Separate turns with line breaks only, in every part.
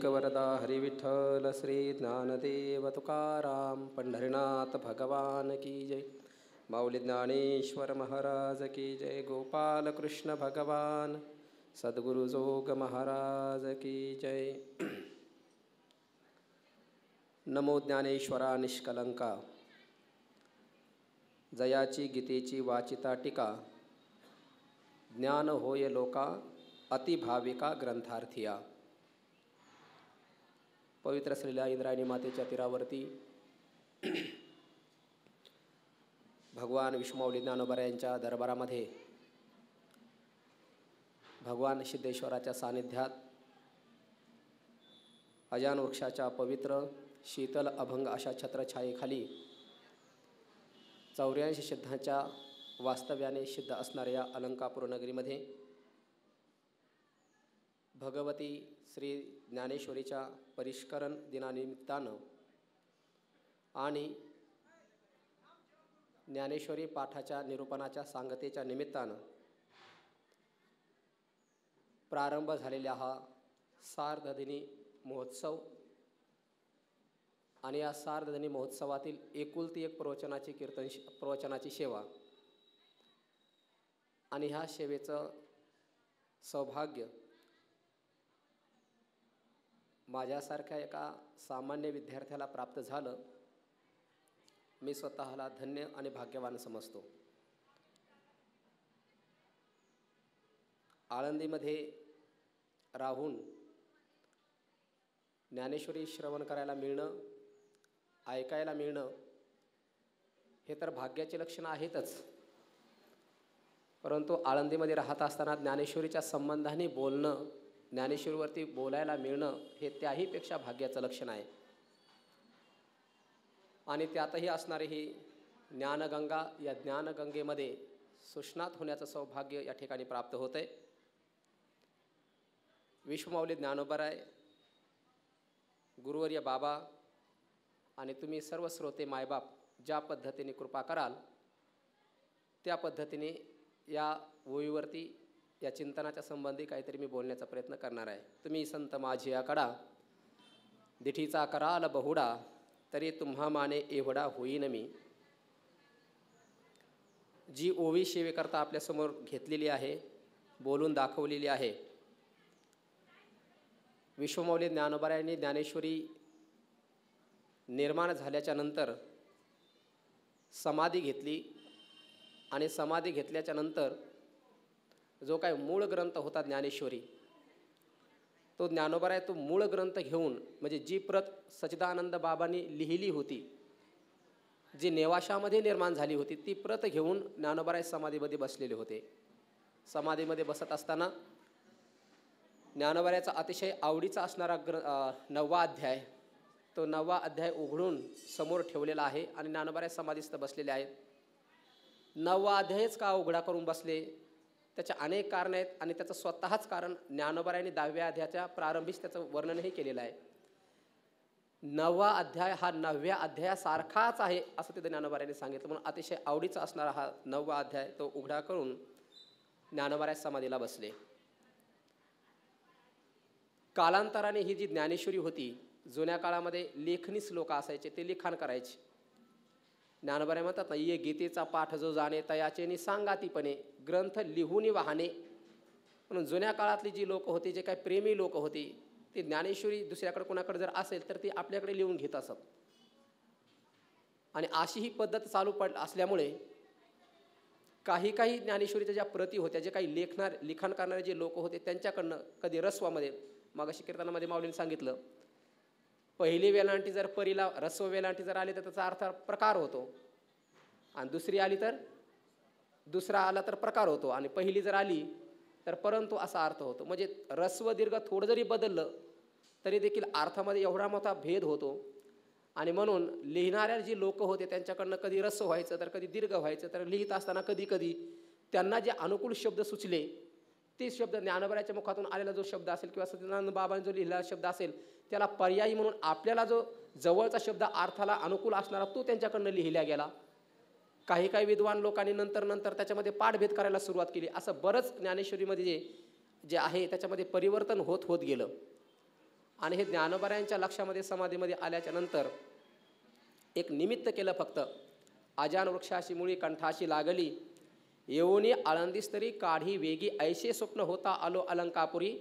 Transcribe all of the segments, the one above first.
एक वरदा हरिविठ्ठल श्री ज्ञानदेव तुकाराम पंढरीनाथ भगवान की जय. माऊली ज्ञानेश्वर महाराज की जय. गोपाल कृष्ण भगवान सद्गुरु जोग महाराज की जय. नमो ज्ञानेश्वरा निष्कलंका जयाची गीतेची वाचिता टीका. ज्ञान होय लोका अतिभाविका ग्रंथार्थिया. पवित्र असलेल्या इंद्रायणी मातेच्या तीरावरती भगवान विष्णुमाऊली ज्ञानोबा यांच्या दरबारामध्ये भगवान सिद्धेश्वराच्या सानिध्यात अजान वृक्षाच्या पवित्र शीतल अभंग अशा छत्रछायेखाली 84 सिद्धांच्या वास्तव्याने सिद्ध असणाऱ्या या अलंकापूर नगरीमध्ये भगवती श्री ज्ञानेश्वरीच्या परिष्करण दिनानिमित्तानं आणि ज्ञानेश्वरी पाठाच्या निरूपणाच्या सांगतेच्या निमित्तानं प्रारंभ झालेला हा सार्धदिनी महोत्सव आणि या सार्धदिनी महोत्सवातील एकुलती एक प्रवचनाची सेवा आणि ह्या सेवेचं सौभाग्य माझ्यासारख्या एका सामान्य विद्यार्थ्याला प्राप्त झालं. मी स्वतःला धन्य आणि भाग्यवान समजतो. आळंदीमध्ये राहून ज्ञानेश्वरी श्रवण करायला मिळणं, ऐकायला मिळणं हे तर भाग्याचे लक्षण आहेतच, परंतु आळंदीमध्ये राहत असताना ज्ञानेश्वरीच्या संबंधाने बोलणं, ज्ञानेश्वरीवरती बोलायला मिळणं हे त्याहीपेक्षा भाग्याचं लक्षण आहे. आणि त्यातही असणारी ही ज्ञानगंगा, या ज्ञानगंगेमध्ये सुस्नात होण्याचं सौभाग्य या ठिकाणी प्राप्त होतं आहे. विश्वमाऊली ज्ञानोबराय, गुरुवर्य बाबा आणि तुम्ही सर्व श्रोते मायबाप ज्या पद्धतीने कृपा कराल त्या पद्धतीने या ओळीवरती या चिंतनाच्या संबंधी काहीतरी मी बोलण्याचा प्रयत्न करणार आहे. तुम्ही संत माझी आकडा दिठीचा कराल बहुडा तरी तुम्हा माने एवढा होईन मी. जी ओवी सेवेकरता आपल्यासमोर घेतलेली आहे, बोलून दाखवलेली आहे. विश्वमाऊली ज्ञानोबरायांनी ज्ञानेश्वरी निर्माण झाल्याच्या नंतर समाधी घेतली आणि समाधी घेतल्याच्या नंतर जो काय मूळ ग्रंथ होता ज्ञानेश्वरी, तो ज्ञानोबराय तो मूळ ग्रंथ घेऊन, म्हणजे जी प्रत सच्चिदानंद बाबांनी लिहिली होती, जी नेवाशामध्ये निर्माण झाली होती, ती प्रत घेऊन ज्ञानोबराय समाधीमध्ये बसलेले होते. समाधीमध्ये बसत असताना ज्ञानोबरायचा अतिशय आवडीचा असणारा 9वा अध्याय, तो 9वा अध्याय उघडून समोर ठेवलेला आहे आणि ज्ञानोबराय समाधीस्थ बसलेले आहेत. 9वा अध्यायच का उघडा करून बसले, त्याचे अनेक कारण आहेत आणि त्याचं स्वतःच कारण ज्ञानोबरायांनी 10व्या अध्यायाच्या प्रारंभीच त्याचं वर्णनही केलेलं आहे. 9वा अध्याय हा 9व्या अध्यायासारखाच आहे असं तिथं ज्ञानोबरायांनी सांगितलं. म्हणून अतिशय आवडीचा असणारा हा 9वा अध्याय तो उघडा करून ज्ञानोबराय समाधीला बसले. कालांतराने ही जी ज्ञानेश्वरी होती, जुन्या काळामध्ये लेखनी श्लोक असायचे, ते लिखाण करायचे. ज्ञानोबराय म्हणतात ना, ये गीतेचा पाठ जो जाणे तयाचेनी सांगातीपणे ग्रंथ लिहून वाहने. म्हणून जुन्या काळातली जी लोक होती, जे काही प्रेमी लोक होती, ती ज्ञानेश्वरी दुसऱ्याकडे कोणाकडे जर असेल तर ती आपल्याकडे लिहून घेत असत. आणि अशी ही पद्धत चालू असल्यामुळे काही ज्ञानेश्वरीच्या ज्या प्रती होत्या, जे काही लिखाण करणारे जे लोक होते त्यांच्याकडनं कधी रस्वामध्ये, मागाशी कीर्तनामध्ये माऊलींनी सांगितलं, पहिली वेलांटी जर परीला रस्व वेलांटी जर आली तर त्याचा अर्थ प्रकार होतो, आणि दुसरी आली तर दुसरा आला तर प्रकार होतो, आणि पहिली जर आली तर परंतु असा अर्थ होतो. म्हणजे रस्व दीर्घ थोडं जरी बदललं तरी देखील अर्थामध्ये एवढा मोठा भेद होतो. आणि म्हणून लिहिणाऱ्या जी लोक होते त्यांच्याकडनं कधी रस्व व्हायचं तर कधी दीर्घ व्हायचं, तर लिहित असताना कधी कधी त्यांना जे अनुकूल शब्द सुचले ते शब्द ज्ञानोबरायच्या मुखातून आलेला जो शब्द असेल किंवा सच्चिदानंद बाबांनी जो लिहिलेला शब्द असेल त्याला पर्यायी म्हणून आपल्याला जो जवळचा शब्द अर्थाला अनुकूल असणारा तो त्यांच्याकडनं लिहिला गेला. काही विद्वान लोकांनी नंतर त्याच्यामध्ये पाठभेद करायला सुरुवात केली. असं बरंच ज्ञानेश्वरीमध्ये जे आहे त्याच्यामध्ये परिवर्तन होत गेलं. आणि हे ज्ञानोबारायांच्या लक्षामध्ये समाधीमध्ये आल्याच्या नंतर एक निमित्त केलं फक्त. अजान वृक्षाशी मुळी कंठाशी लागली, येऊनी आळंदीस्तरी काढी वेगी, ऐसे स्वप्न होता आलो अलंकापुरी,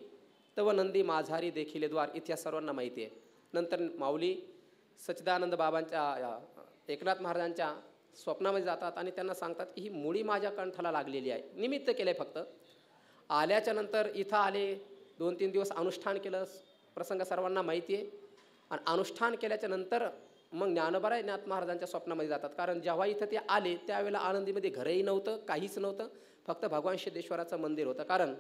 तव नंदी माझारी देखिले द्वार. इतिहास सर्वांना माहिती आहे. नंतर माऊली सच्चिदानंद बाबांच्या एकनाथ महाराजांच्या स्वप्नामध्ये जातात आणि त्यांना सांगतात की ही मुळी माझ्या कंठाला लागलेली आहे. निमित्त केलं आहे फक्त. आल्याच्या नंतर इथं आले, 2-3 दिवस अनुष्ठान केलं, प्रसंग सर्वांना माहिती आहे. आणि अनुष्ठान केल्याच्या नंतर मग ज्ञानोबाराय नाथ महाराजांच्या स्वप्नामध्ये जातात. कारण जेव्हा इथं ते आले त्यावेळेला आळंदीमध्ये घरही नव्हतं, काहीच नव्हतं, फक्त भगवान सिद्धेश्वराचं मंदिर होतं. कारण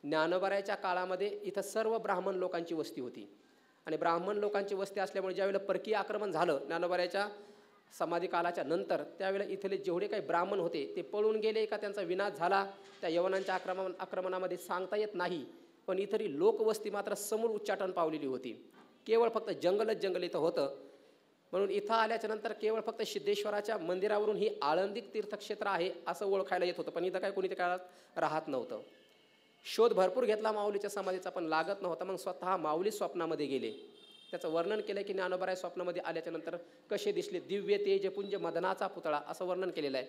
ज्ञानोबारायच्या काळामध्ये इथं सर्व ब्राह्मण लोकांची वस्ती होती आणि ब्राह्मण लोकांची वस्ती असल्यामुळे ज्यावेळेला परकीय आक्रमण झालं ज्ञानोबारायच्या समाधी कालाच्या नंतर, त्यावेळेला इथले जेवढे काही ब्राह्मण होते ते पळून गेले का त्यांचा विनाश झाला त्या यवनांच्या आक्रमणामध्ये सांगता येत नाही. पण इथली लोकवस्ती मात्र समूळ उच्चाटन पावलेली होती. केवळ फक्त जंगलच जंगल इथं होतं. म्हणून इथं आल्याच्या नंतर केवळ फक्त सिद्धेश्वराच्या मंदिरावरून ही आळंदिक तीर्थक्षेत्र आहे असं ओळखायला येत होतं. पण इथं काय कोणी त्या काळात राहत नव्हतं. शोध भरपूर घेतला माऊलीच्या समाधीचा, पण लागत नव्हता. मग स्वतः माऊली स्वप्नामध्ये गेले. त्याचं वर्णन केलं की ज्ञानोबाराय स्वप्नामध्ये आल्याच्या नंतर कसे दिसले, दिव्य तेजपुंज मदनाचा पुतळा असं वर्णन केलेलं आहे.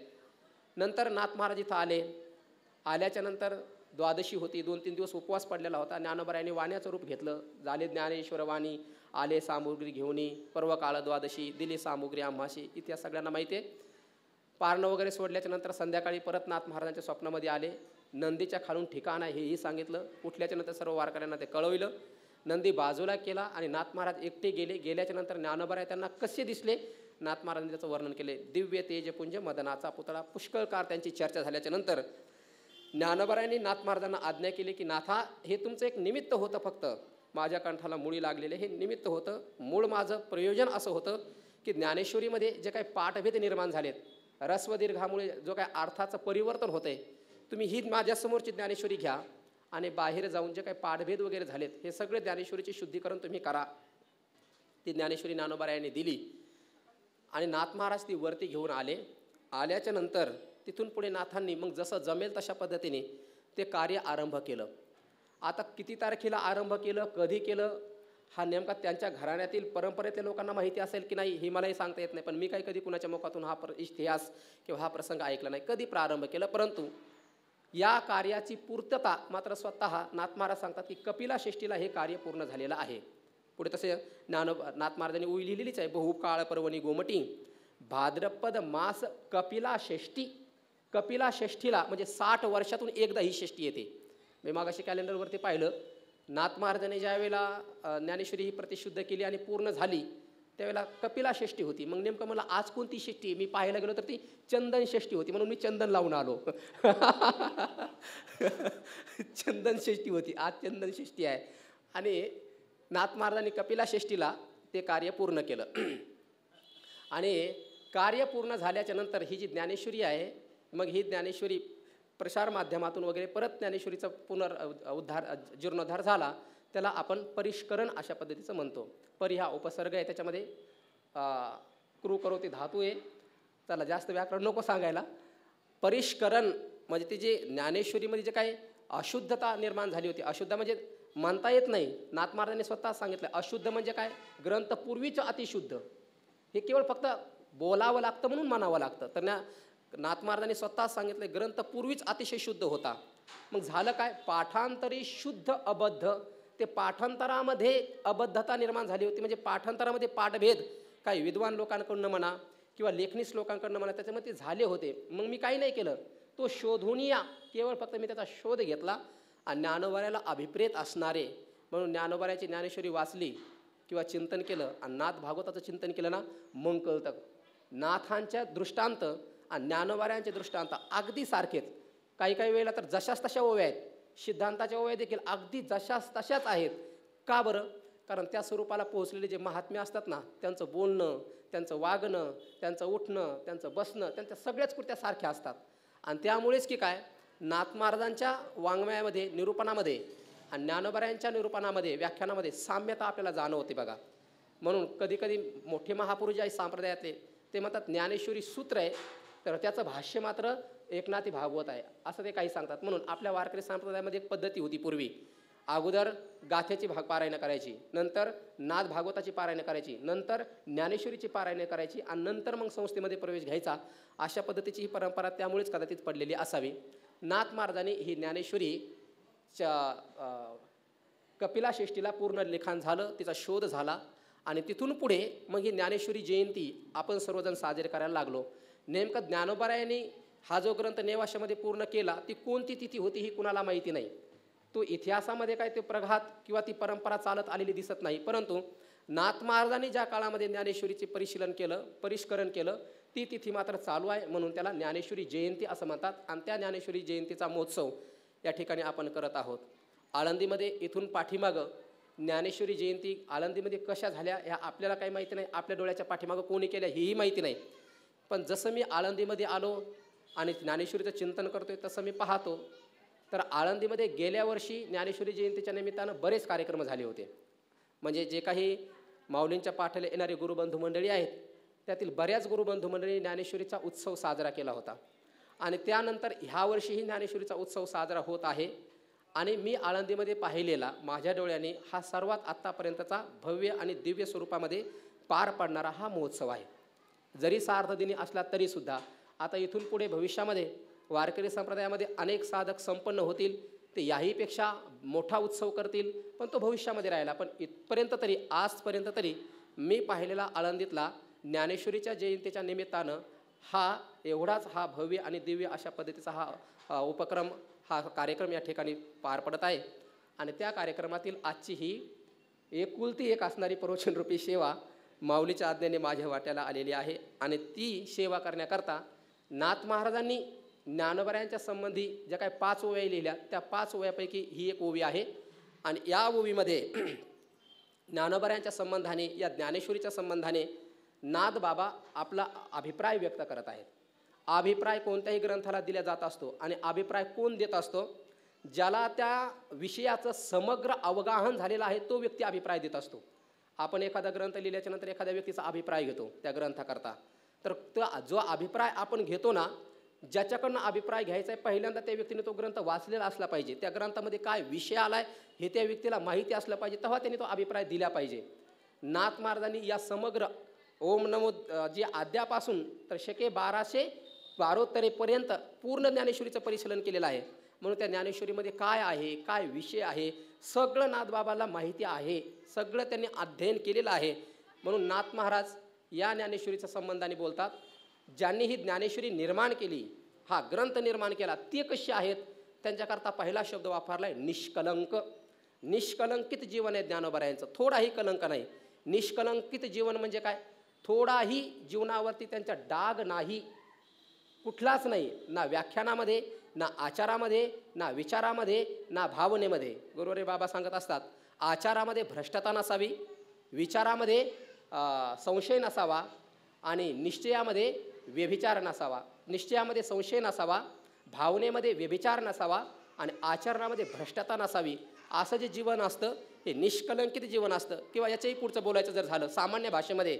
नंतर नाथ महाराज इथं आले. आल्याच्या नंतर द्वादशी होती, 2-3 दिवस उपवास पडलेला होता. ज्ञानोबारायांनी वाण्याचं रूप घेतलं. झाले ज्ञानेश्वर वाणी, आले सामुग्री घेऊनी, पर्वकाळ द्वादशी, दिली सामुग्री आम्हाशी. इतिहास सगळ्यांना माहिती आहे. पारणं वगैरे सोडल्याच्या नंतर संध्याकाळी परत नाथ महाराजांच्या स्वप्नामध्ये आले. नंदीच्या खालून ठिकाण आहे हेही सांगितलं. उठल्याच्या नंतर सर्व वारकऱ्यांना ते कळविलं. नंदी बाजूला केला आणि नाथ महाराज एकटे गेले. गेल्याच्या नंतर ज्ञानोबाराय त्यांना कसे दिसले नाथ महाराजांनी त्याचं वर्णन केले. दिव्य तेजपुंज मदनाचा पुतळा. पुष्कळकार त्यांची चर्चा झाल्याच्या नंतर ज्ञानोबारायांनी नाथ महाराजांना आज्ञा केली की नाथा, हे तुमचं एक निमित्त होतं, फक्त माझ्या कंठाला मुळी लागलेले हे निमित्त होतं. मूळ माझं प्रयोजन असं होतं की ज्ञानेश्वरीमध्ये जे काही पाठभेद निर्माण झालेत, रस्वदीर्घामुळे जो काही अर्थाचं परिवर्तन होतंय, तुम्ही ही माझ्यासमोरची ज्ञानेश्वरी घ्या आणि बाहेर जाऊन जे काही पाठभेद वगैरे झालेत हे सगळे ज्ञानेश्वरीचे शुद्धीकरण तुम्ही करा. ती ज्ञानेश्वरी ज्ञानोबारायांनी दिली आणि नाथ महाराज ती वरती घेऊन आले. आल्याच्या नंतर तिथून पुढे नाथांनी मग जसं जमेल तशा पद्धतीने ते कार्य आरंभ केलं. आता किती तारखेला आरंभ केलं, कधी केलं, हा नेमका त्यांच्या घराण्यातील परंपरेतल्या लोकांना माहिती असेल की नाही हे मलाही सांगता येत नाही. पण मी काही कधी कुणाच्या मुखातून हा इतिहास किंवा हा प्रसंग ऐकला नाही, कधी प्रारंभ केलं. परंतु या कार्याची पूर्तता मात्र स्वतः नाथ महाराज सांगतात की कपिला षष्ठीला हे कार्य पूर्ण झालेलं आहे. पुढे तसे नाथ महाराजांनी ओळी लिहिलीच आहे. बहुकाळ पर्वणी गोमटी, भाद्रपद मास कपिला षष्ठी. कपिला षष्ठीला म्हणजे 60 वर्षातून एकदा ही षष्ठी येते. मी मागाशी कॅलेंडरवरती पाहिलं, नाथ महाराजांनी ज्या वेळेला ज्ञानेश्वरी ही प्रतिशुद्ध केली आणि पूर्ण झाली त्यावेळेला कपिला षष्ठी होती. मग नेमकं मला आज कोणती षष्ठी, मी पाहायला गेलो तर ती चंदन षष्ठी होती, म्हणून मी चंदन लावून आलो. चंदन षष्ठी होती, आज चंदन षष्ठी आहे. आणि नाथ महाराजांनी कपिला षष्ठीला ते कार्य पूर्ण केलं. आणि कार्य पूर्ण झाल्याच्या नंतर ही जी ज्ञानेश्वरी आहे, मग ही ज्ञानेश्वरी प्रसार माध्यमातून वगैरे परत ज्ञानेश्वरीचा जीर्णोद्धार झाला. त्याला आपण परिष्करण अशा पद्धतीचं म्हणतो. परि हा उपसर्ग आहे, त्याच्यामध्ये क्रू करोती धातू आहे. त्याला जास्त व्याकरण नको सांगायला. परिष्करण म्हणजे ती जे ज्ञानेश्वरीमध्ये जे काही अशुद्धता निर्माण झाली होती, अशुद्ध म्हणजे म्हणता येत नाही. नाथ महाराजांनी स्वतः सांगितलं अशुद्ध म्हणजे काय, ग्रंथ पूर्वीचं अतिशुद्ध. हे केवळ फक्त बोलावं लागतं म्हणून म्हणावं लागतं. तर नाथ महाराजांनी स्वतः सांगितले ग्रंथ पूर्वीच अतिशय शुद्ध होता. मग झालं काय, पाठांतरी शुद्ध अबद्ध. ते पाठांतरामध्ये अबद्धता निर्माण झाली होती. म्हणजे पाठांतरामध्ये पाठभेद काही विद्वान लोकांकडून म्हणा किंवा लेखनीस लोकांकडून म्हणा त्याच्यामध्ये झाले होते. मग मी काही नाही केलं, तो शोधून या, केवळ फक्त मी त्याचा शोध घेतला आणि ज्ञानोबारायाला अभिप्रेत असणारे म्हणून ज्ञानोबारायाची ज्ञानेश्वरी वाचली किंवा चिंतन केलं आणि नाथ भागवताचं चिंतन केलं ना, मग कळतं नाथांच्या दृष्टांत आणि ज्ञानोबारायांचे दृष्टांत अगदी सारखेच. काही काही वेळेला तर जशाच तशा ओव्या आहेत. सिद्धांताच्या ओव्या देखील अगदी जशाच तशाच आहेत. का बरं? कारण त्या स्वरूपाला पोहोचलेले जे महात्म्य असतात ना, त्यांचं बोलणं, त्यांचं वागणं, त्यांचं उठणं, त्यांचं बसणं, त्यांच्या सगळ्याच कृत्या सारख्या असतात. आणि त्यामुळेच की काय, नाथ महाराजांच्या वाङ्मयामध्ये निरूपणामध्ये आणि ज्ञानोबारायांच्या निरूपणामध्ये व्याख्यानामध्ये साम्यता आपल्याला जाणवते बघा. म्हणून कधीकधी मोठे महापुरुष जे आहेत संप्रदायातले ते म्हणतात ज्ञानेश्वरी सूत्र आहे, तर त्याचं भाष्य मात्र एकनाथी भागवत आहे असं ते काही सांगतात. म्हणून आपल्या वारकरी संप्रदायामध्ये एक पद्धती होती पूर्वी, अगोदर गाथेची पारायण करायची, नंतर नाद भागवताची पारायण करायची, नंतर ज्ञानेश्वरीची पारायण करायची आणि नंतर मग संस्थेमध्ये प्रवेश घ्यायचा. अशा पद्धतीची ही परंपरा त्यामुळेच कदाचित पडलेली असावी. नाथ महाराजांनी ही ज्ञानेश्वरीच्या कपिलाषष्ठीला पूर्ण लिखाण झालं, तिचा शोध झाला आणि तिथून पुढे मग ही ज्ञानेश्वरी जयंती आपण सर्वजण साजरे करायला लागलो. नेमकं ज्ञानोबारायांनी हा जो ग्रंथ नेवाशामध्ये पूर्ण केला ती कोणती तिथी होती ही कुणाला माहिती नाही. तो इतिहासामध्ये काय ते प्रघात किंवा ती परंपरा चालत आलेली दिसत नाही. परंतु नाथ महाराजांनी ज्या काळामध्ये ज्ञानेश्वरीचे परिष्करण केलं ती तिथी मात्र चालू आहे, म्हणून त्याला ज्ञानेश्वरी जयंती असं म्हणतात. आणि त्या ज्ञानेश्वरी जयंतीचा महोत्सव या ठिकाणी आपण करत आहोत. आळंदीमध्ये इथून पाठीमागं ज्ञानेश्वरी जयंती आळंदीमध्ये कशा झाल्या ह्या आपल्याला काही माहिती नाही, आपल्या डोळ्याच्या पाठीमागं कोणी केल्या हेही माहिती नाही. पण जसं मी आळंदीमध्ये आलो आणि ज्ञानेश्वरीचं चिंतन करतोय तसं मी पाहतो तर आळंदीमध्ये गेल्या वर्षी ज्ञानेश्वरी जयंतीच्या निमित्तानं बरेच कार्यक्रम झाले होते. म्हणजे जे काही माऊलींच्या पाठाला येणारे गुरुबंधू मंडळी आहेत त्यातील बऱ्याच गुरुबंधू मंडळी ज्ञानेश्वरीचा उत्सव साजरा केला होता. आणि त्यानंतर ह्या वर्षीही ज्ञानेश्वरीचा उत्सव साजरा होत आहे. आणि मी आळंदीमध्ये पाहिलेला माझ्या डोळ्याने हा सर्वात आत्तापर्यंतचा भव्य आणि दिव्य स्वरूपामध्ये पार पडणारा हा महोत्सव आहे. जरी सार्धदिनी असला तरीसुद्धा आता इथून पुढे भविष्यामध्ये वारकरी संप्रदायामध्ये अनेक साधक संपन्न होतील, ते याहीपेक्षा मोठा उत्सव करतील, पण तो भविष्यामध्ये राहिला. पण इथपर्यंत तरी आजपर्यंत तरी मी पाहिलेला आळंदीतला ज्ञानेश्वरीच्या जयंतीच्या निमित्तानं एवढाच हा भव्य आणि दिव्य अशा पद्धतीचा हा उपक्रम हा कार्यक्रम या ठिकाणी पार पडत आहे. आणि त्या कार्यक्रमातील आजची ही एकुलती एक असणारी प्रवचनरूपी सेवा माऊलीच्या आज्ञेने माझ्या वाट्याला आलेली आहे. आणि ती सेवा करण्याकरता नाथ महाराजांनी ज्ञानोबारायांच्या संबंधी ज्या काही 5 ओव्या लिहिल्या त्या 5 ओव्यापैकी ही एक ओवी आहे. आणि या ओवीमध्ये ज्ञानोबारायांच्या संबंधाने या ज्ञानेश्वरीच्या संबंधाने नाथ बाबा आपला अभिप्राय व्यक्त करत आहेत. अभिप्राय कोणत्याही ग्रंथाला दिला जात असतो आणि अभिप्राय कोण देत असतो? ज्याला त्या विषयाचं समग्र अवगाहन झालेलं आहे तो व्यक्ती अभिप्राय देत असतो. आपण एखादा ग्रंथ लिहिल्याच्या नंतर एखाद्या व्यक्तीचा अभिप्राय घेतो त्या ग्रंथाकरता, तर जो अभिप्राय आपण घेतो ना, ज्याच्याकडनं अभिप्राय घ्यायचा आहे पहिल्यांदा त्या व्यक्तीने तो ग्रंथ वाचलेला असला पाहिजे, त्या ग्रंथामध्ये काय विषय आलाय हे त्या व्यक्तीला माहिती असलं पाहिजे, तेव्हा त्यांनी तो अभिप्राय दिला पाहिजे. नाथ महाराजांनी या समग्र ओम नमो जे आद्यापासून तर शके 1212पर्यंत पूर्ण ज्ञानेश्वरीचं परिशीलन केलेलं आहे. म्हणून त्या ज्ञानेश्वरीमध्ये काय आहे, काय विषय आहे, सगळं नाथबाबाला माहिती आहे, सगळं त्यांनी अध्ययन केलेलं आहे. म्हणून नाथ महाराज या ज्ञानेश्वरीच्या संबंधाने बोलतात, ज्यांनी ही ज्ञानेश्वरी निर्माण केली, हा ग्रंथ निर्माण केला, ते कसे आहेत त्यांच्याकरता पहिला शब्द वापरला आहे निष्कलंक. निष्कलंकित जीवन आहे ज्ञानोबारायांचं, थोडाही कलंक नाही. निष्कलंकित जीवन म्हणजे काय? थोडाही जीवनावरती त्यांचा डाग नाही, कुठलाच नाही, ना व्याख्यानामध्ये, ना आचारामध्ये, ना विचारामध्ये, ना भावनेमध्ये. गुरुवारी बाबा सांगत असतात, आचारामध्ये भ्रष्टता नसावी, विचारामध्ये संशय नसावा आणि निश्चयामध्ये व्यभिचार नसावा. निश्चयामध्ये संशय नसावा, भावनेमध्ये व्यभिचार नसावा आणि आचरणामध्ये भ्रष्टता नसावी. असं जे जीवन असतं हे निष्कलंकित जीवन असतं. किंवा याच्याही पुढचं बोलायचं जर झालं सामान्य भाषेमध्ये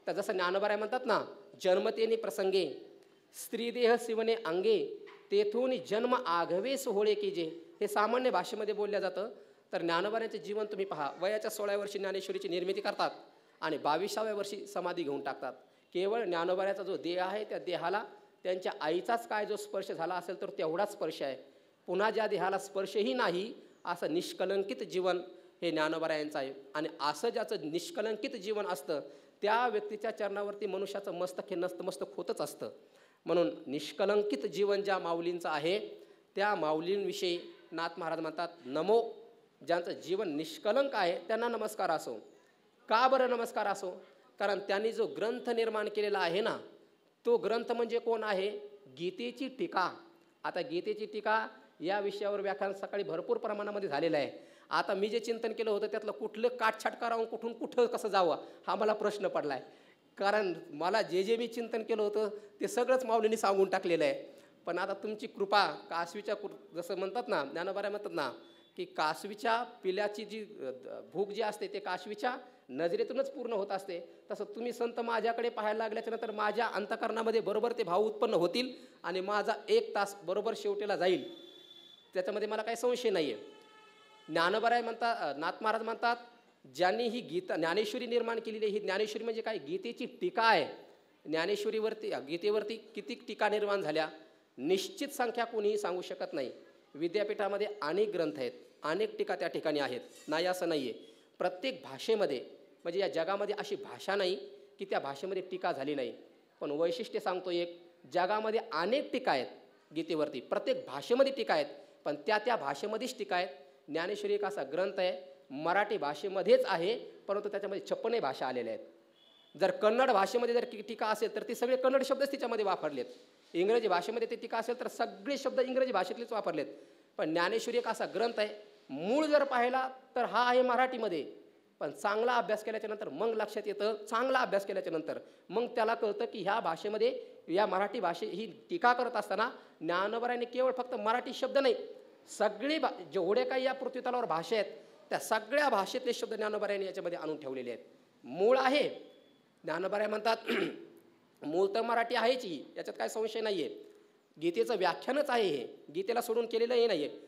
तर जसं ज्ञानोबाराय म्हणतात ना, जन्मतेनी प्रसंगे स्त्रीदेह शिवने अंगे तेथून जन्म आघवे सोहळे कीजे, हे सामान्य भाषेमध्ये बोललं जातं. तर ज्ञानोबारायांचे जीवन तुम्ही पहा, वयाच्या 16व्या वर्षी ज्ञानेश्वरीची निर्मिती करतात आणि 22व्या वर्षी समाधी घेऊन टाकतात. केवळ ज्ञानोबारायांचा जो देह आहे त्या देहाला त्यांच्या आईचाच काय जो स्पर्श झाला असेल तर तेवढाच स्पर्श आहे, पुन्हा ज्या देहाला स्पर्शही नाही असं निष्कलंकित जीवन हे ज्ञानोबारायांचं आहे. आणि असं ज्याचं निष्कलंकित जीवन असतं त्या व्यक्तीच्या चरणावरती मनुष्याचं मस्तक हे नस्तमस्तक होतच असतं. म्हणून निष्कलंकित जीवन ज्या माऊलींचं आहे त्या माऊलींविषयी नाथ महाराज म्हणतात, नमो. ज्यांचं जीवन निष्कलंक आहे त्यांना नमस्कार असो. का बरं नमस्कार असो? कारण त्यांनी जो ग्रंथ निर्माण केलेला आहे ना, तो ग्रंथ म्हणजे कोण आहे? गीतेची टीका. आता गीतेची टीका या विषयावर व्याख्यान सकाळी भरपूर प्रमाणामध्ये झालेलं आहे. आता मी जे चिंतन केलं होतं त्यातलं कुठलं काटछाट करावं, कुठून कुठं कसं जावं हा मला प्रश्न पडला आहे. कारण मला जे मी चिंतन केलं होतं ते सगळंच माऊलींनी सांगून टाकलेलं आहे. पण आता तुमची कृपा, कासवीच्या जसं म्हणतात ना, ज्ञानोबाराय म्हणतात ना की कासवीच्या पिल्याची जी भूक जी असते ते कासवीच्या नजरेतूनच पूर्ण होत असते, तसं तुम्ही संत माझ्याकडे पाहायला लागल्याच्यानंतर माझ्या अंतःकरणामध्ये बरोबर ते भाव उत्पन्न होतील आणि माझा 1 तास बरोबर शेवटीला जाईल, त्याच्यामध्ये मला काही संशय नाही आहे. ज्ञानोबराय म्हणतात, नाथ महाराज म्हणतात, ज्यांनी ही गीता ज्ञानेश्वरी निर्माण केलेली, ही ज्ञानेश्वरी म्हणजे काय, गीतेची टीका आहे. ज्ञानेश्वरीवरती, गीतेवरती किती टीका निर्माण झाल्या निश्चित संख्या कोणीही सांगू शकत नाही. विद्यापीठामध्ये अनेक ग्रंथ आहेत, अनेक टीका त्या ठिकाणी आहेत, नाही असं नाही आहे. प्रत्येक भाषेमध्ये, म्हणजे या जगामध्ये अशी भाषा नाही की त्या भाषेमध्ये टीका झाली नाही. पण वैशिष्ट्य सांगतो एक, जगामध्ये अनेक टीका आहेत गीतेवरती, प्रत्येक भाषेमध्ये टीका आहेत, पण त्या भाषेमध्येच टीका आहेत. ज्ञानेश्वरी एक असा ग्रंथ आहे, मराठी भाषेमध्येच आहे, परंतु त्याच्यामध्ये 56 भाषा आलेल्या आहेत. जर कन्नड भाषेमध्ये जर टीका असेल तर ते सगळे कन्नड शब्दच तिच्यामध्ये वापरलेत. इंग्रजी भाषेमध्ये ते टीका असेल तर सगळे शब्द इंग्रजी भाषेतलेच वापरलेत. पण ज्ञानेश्वरी एक असा ग्रंथ आहे, मूळ जर पाहिला तर हा आहे मराठीमध्ये, पण चांगला अभ्यास केल्याच्या नंतर मग लक्षात येतं, चांगला अभ्यास केल्याच्या नंतर मग त्याला कळतं की ह्या भाषेमध्ये, या मराठी भाषे ही टीका करत असताना ज्ञानोबरायाने केवळ फक्त मराठी शब्द नाही, सगळी जेवढे काही या पृथ्वीतलावर भाषा आहेत त्या सगळ्या भाषेतले शब्द ज्ञानोबरायाने याच्यामध्ये आणून ठेवलेले आहेत. मूळ आहे, ज्ञानोबराय म्हणतात मूळ तर मराठी आहेच ही, याच्यात काय संशय नाही आहे. गीतेचं व्याख्यानच आहे हे, गीतेला सोडून केलेलं हे नाही आहे.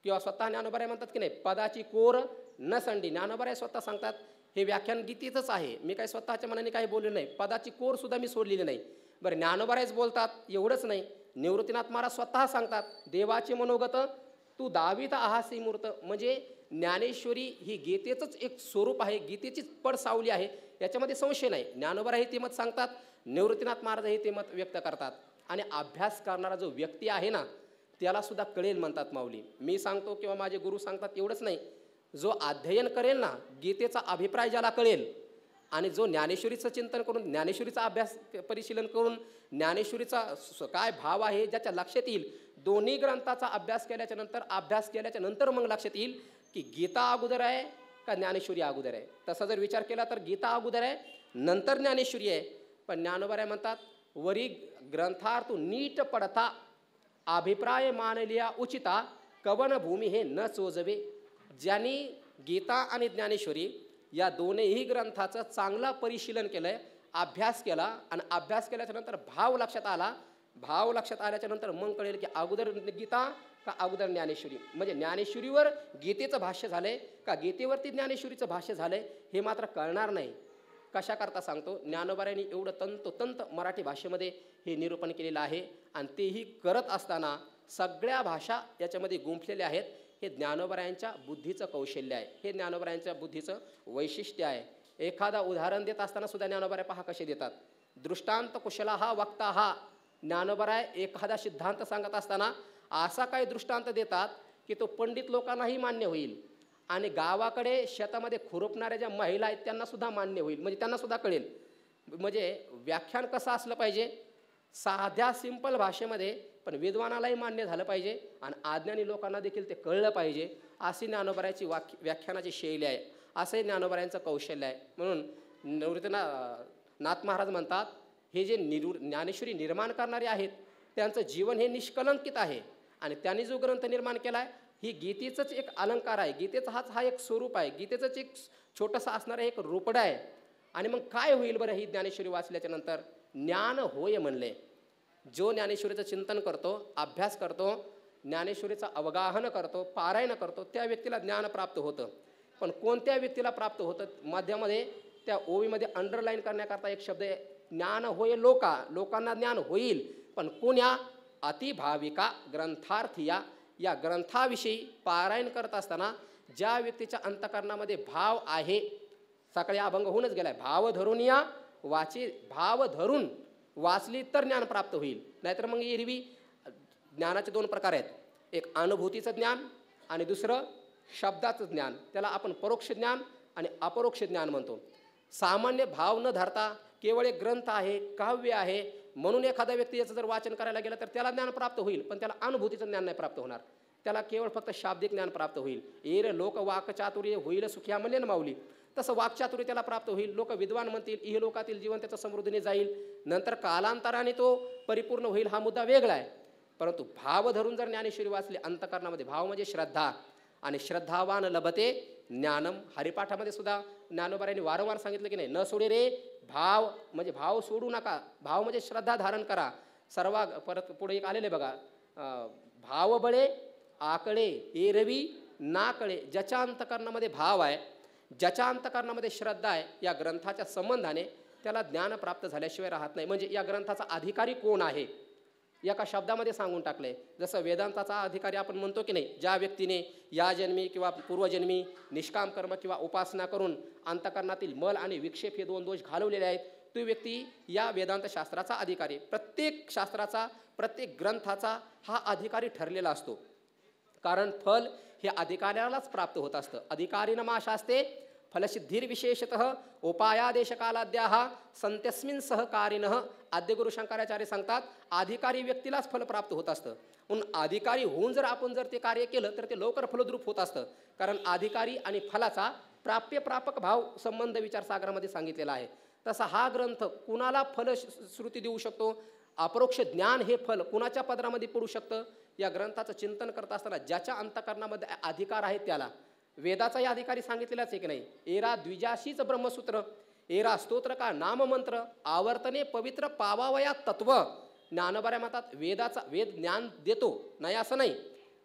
किंवा स्वतः ज्ञानोबराय म्हणतात की नाही, पदाची कोर न संडी. ज्ञानोबराय स्वतः सांगतात हे व्याख्यान गीतेचंच आहे, मी काही स्वतःच्या मनाने काही बोलले नाही, पदाची कोर सुद्धा मी सोडलेली नाही. बरं, ज्ञानोबरायच बोलतात एवढंच नाही, निवृत्तीनाथ महाराज स्वतः सांगतात, देवाचे मनोगत तू दावित आहासी मूर्त. म्हणजे ज्ञानेश्वरी ही गीतेचंच एक स्वरूप आहे, गीतेचीच पड सावली आहे, याच्यामध्ये संशय नाही. ज्ञानोबराय ते मत सांगतात, निवृत्तीनाथ महाराज हे ते मत व्यक्त करतात. आणि अभ्यास करणारा जो व्यक्ती आहे ना त्याला सुद्धा कळेल म्हणतात माऊली. मी सांगतो किंवा माझे गुरु सांगतात एवढंच नाही, जो अध्ययन करेल ना, गीतेचा अभिप्राय ज्याला कळेल आणि जो ज्ञानेश्वरीचं चिंतन करून, ज्ञानेश्वरीचा अभ्यास परिशीलन करून, ज्ञानेश्वरीचा काय भाव आहे ज्याच्या लक्षात येईल, दोन्ही ग्रंथाचा अभ्यास केल्याच्या नंतर मग लक्षात येईल की गीता अगोदर आहे का ज्ञानेश्वरी अगोदर आहे. तसा जर विचार केला तर गीता अगोदर आहे, नंतर ज्ञानेश्वरी आहे. पण ज्ञानोबराय म्हणतात, वरी ग्रंथार्थ नीट पडता अभिप्राय मानलिया उचिता, कवन भूमी हे न चोजवे. ज्यांनी गीता आणि ज्ञानेश्वरी या दोन्ही ग्रंथाचं चांगलं परिशीलन केलंय, अभ्यास केला, आणि अभ्यास केल्याच्या नंतर भाव लक्षात आला, भाव लक्षात आल्याच्या नंतर मग कळेल की अगोदर गीता का अगोदर ज्ञानेश्वरी. म्हणजे ज्ञानेश्वरीवर गीतेचं भाष्य झालंय का गीतेवरती ज्ञानेश्वरीचं भाष्य झालंय हे मात्र कळणार नाही. कशा करता सांगतो, ज्ञानोबरायांनी एवढं तंतोतंत मराठी भाषेमध्ये हे निरूपण केलेलं आहे, आणि तेही करत असताना सगळ्या भाषा याच्यामध्ये गुंफलेल्या आहेत. हे ज्ञानोबरायांच्या बुद्धीचं कौशल्य आहे, हे ज्ञानोबरायांच्या बुद्धीचं वैशिष्ट्य आहे. एखादा उदाहरण देत असताना सुद्धा ज्ञानोबराय पहा कसे देतात. दृष्टांत कुशला हा वक्ता हा. ज्ञानोबराय एखादा सिद्धांत सांगत असताना असा काही दृष्टांत देतात की तो पंडित लोकांनाही मान्य होईल, आणि गावाकडे शेतामध्ये खुरपणाऱ्या ज्या महिला आहेत त्यांना सुद्धा मान्य होईल, म्हणजे त्यांना सुद्धा कळेल. म्हणजे व्याख्यान कसं असलं पाहिजे, साध्या सिंपल भाषेमध्ये, पण विद्वानालाही मान्य झालं पाहिजे आणि अज्ञानी लोकांना देखील ते कळलं पाहिजे. अशी ज्ञानोबरायाची व्याख्यानाची शैली आहे, असंही ज्ञानोबरायांचं कौशल्य आहे. म्हणून नाथ महाराज म्हणतात, हे जे ज्ञानेश्वरी निर्माण करणारे आहेत त्यांचं जीवन हे निष्कलंकित आहे, आणि त्यांनी जो ग्रंथ निर्माण केला आहे ही गीतेचंच एक अलंकार आहे, गीतेचा हा एक स्वरूप आहे, गीतेचंच एक छोटंसं असणारं एक रोपडं आहे. आणि मग काय होईल बरं ही ज्ञानेश्वरी वाचल्याच्या नंतर? ज्ञान होय म्हणले. जो ज्ञानेश्वरीचं चिंतन करतो, अभ्यास करतो, ज्ञानेश्वरीचं अवगाहन करतो, पारायण करतो, त्या व्यक्तीला ज्ञान प्राप्त होतं. पण कोणत्या व्यक्तीला प्राप्त होतं? मध्यामध्ये त्या ओवीमध्ये अंडरलाईन करण्याकरता एक शब्द आहे, ज्ञान होय लोका. लोकांना ज्ञान होईल, पण कोण्या? अतिभाविका ग्रंथार्थिया. या ग्रंथाविषयी पारायण करत असताना ज्या व्यक्तीच्या अंतकरणामध्ये भाव आहे, सकाळी अभंग होऊनच गेलाय, भाव धरून या वाची, भाव धरून वाचली तर ज्ञान प्राप्त होईल. नाहीतर मग एरवी ज्ञानाचे दोन प्रकार आहेत, एक अनुभूतीचं ज्ञान आणि दुसरं शब्दाचं ज्ञान. त्याला आपण परोक्ष ज्ञान आणि अपरोक्ष ज्ञान म्हणतो. सामान्य भाव न धरता केवळ एक ग्रंथ आहे, काव्य आहे म्हणून एखादा व्यक्ती याचं जर वाचन करायला गेला तर त्याला ज्ञान प्राप्त होईल, पण त्याला अनुभूतीचं ज्ञान नाही प्राप्त होणार, त्याला केवळ फक्त शाब्दिक ज्ञान प्राप्त होईल. एर लोक वाकचातुर्य होईल सुख्या म्हणले ना माऊली, तसं वाकचातुर्य त्याला प्राप्त होईल. लोक विद्वान म्हणतील, इहलोकातील जीवन त्याचं समृद्धीने जाईल, नंतर कालांतराने तो परिपूर्ण होईल, हा मुद्दा वेगळा आहे. परंतु भाव धरून जर ज्ञानेश्वरी वाचली, अंतकरणामध्ये भाव म्हणजे श्रद्धा, आणि श्रद्धावान लभते ज्ञानम. हरिपाठामध्ये सुद्धा ज्ञानोबरायांनी वारंवार सांगितलं की नाही, न सोडे रे भाव, म्हणजे भाव सोडू नका, भाव म्हणजे श्रद्धा धारण करा. परत पुढे एक आलेले बघा, भाव बळे आकडे एरवी ना कळे ज्याच्या अंतःकरणामध्ये भाव आहे, ज्याच्या अंतःकरणामध्ये श्रद्धा आहे, या ग्रंथाच्या संबंधाने त्याला ज्ञान प्राप्त झाल्याशिवाय राहत नाही. म्हणजे या ग्रंथाचा अधिकारी कोण आहे एका शब्दामध्ये सांगून टाकले. जसं वेदांताचा अधिकारी आपण म्हणतो की नाही, ज्या व्यक्तीने या जन्मी किंवा पूर्वजन्मी निष्काम कर्म किंवा उपासना करून अंतःकरणातील मल आणि विक्षेप हे 2 दोष घालवलेले आहेत, तो व्यक्ती या वेदांत शास्त्राचा अधिकारी. प्रत्येक शास्त्राचा, प्रत्येक ग्रंथाचा हा अधिकारी ठरलेला असतो. कारण फल हे अधिकाऱ्यालाच प्राप्त होत असतं. अधिकारीन मा शास्ते फलसिद्धिर्विशेषतः उपायादेशकालाद्याः संत्यस्मिन् सहकारिणः. आद्यगुरु शंकराचार्य सांगतात अधिकारी व्यक्तीलाच फल प्राप्त होत असतं. म्हणून अधिकारी होऊन जर आपण ते कार्य केलं तर ते लवकर फलद्रूप होत असतं. कारण अधिकारी आणि फलाचा प्राप्य प्रापक भाव संबंध विचारसागरामध्ये सांगितलेला आहे. तसा हा ग्रंथ कुणाला फलश्रुती देऊ शकतो, अपरोक्ष ज्ञान हे फल कुणाच्या पदरामध्ये पडू शकतं. या ग्रंथाचं चिंतन करत असताना ज्याच्या अंतःकरणामध्ये अधिकार आहे त्याला वेदाचाही अधिकारी सांगितलेलाच आहे की नाही. एरा द्विजाशीच ब्रह्मसूत्र, एरा स्तोत्र का नाममंत्र, आवर्तने पवित्र पावावया तत्व. ज्ञानोबाऱ्या म्हणतात वेद ज्ञान देतो नाही असं नाही,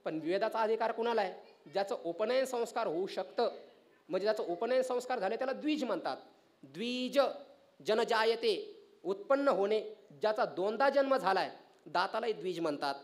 पण वेदाचा अधिकार कुणाला आहे, ज्याचं उपनयन संस्कार होऊ शकतं. म्हणजे ज्याचं उपनयन संस्कार झाले त्याला द्विज म्हणतात. द्विज जनजायते उत्पन्न होणे, ज्याचा 2दा जन्म झालाय, दातालाही द्विज म्हणतात,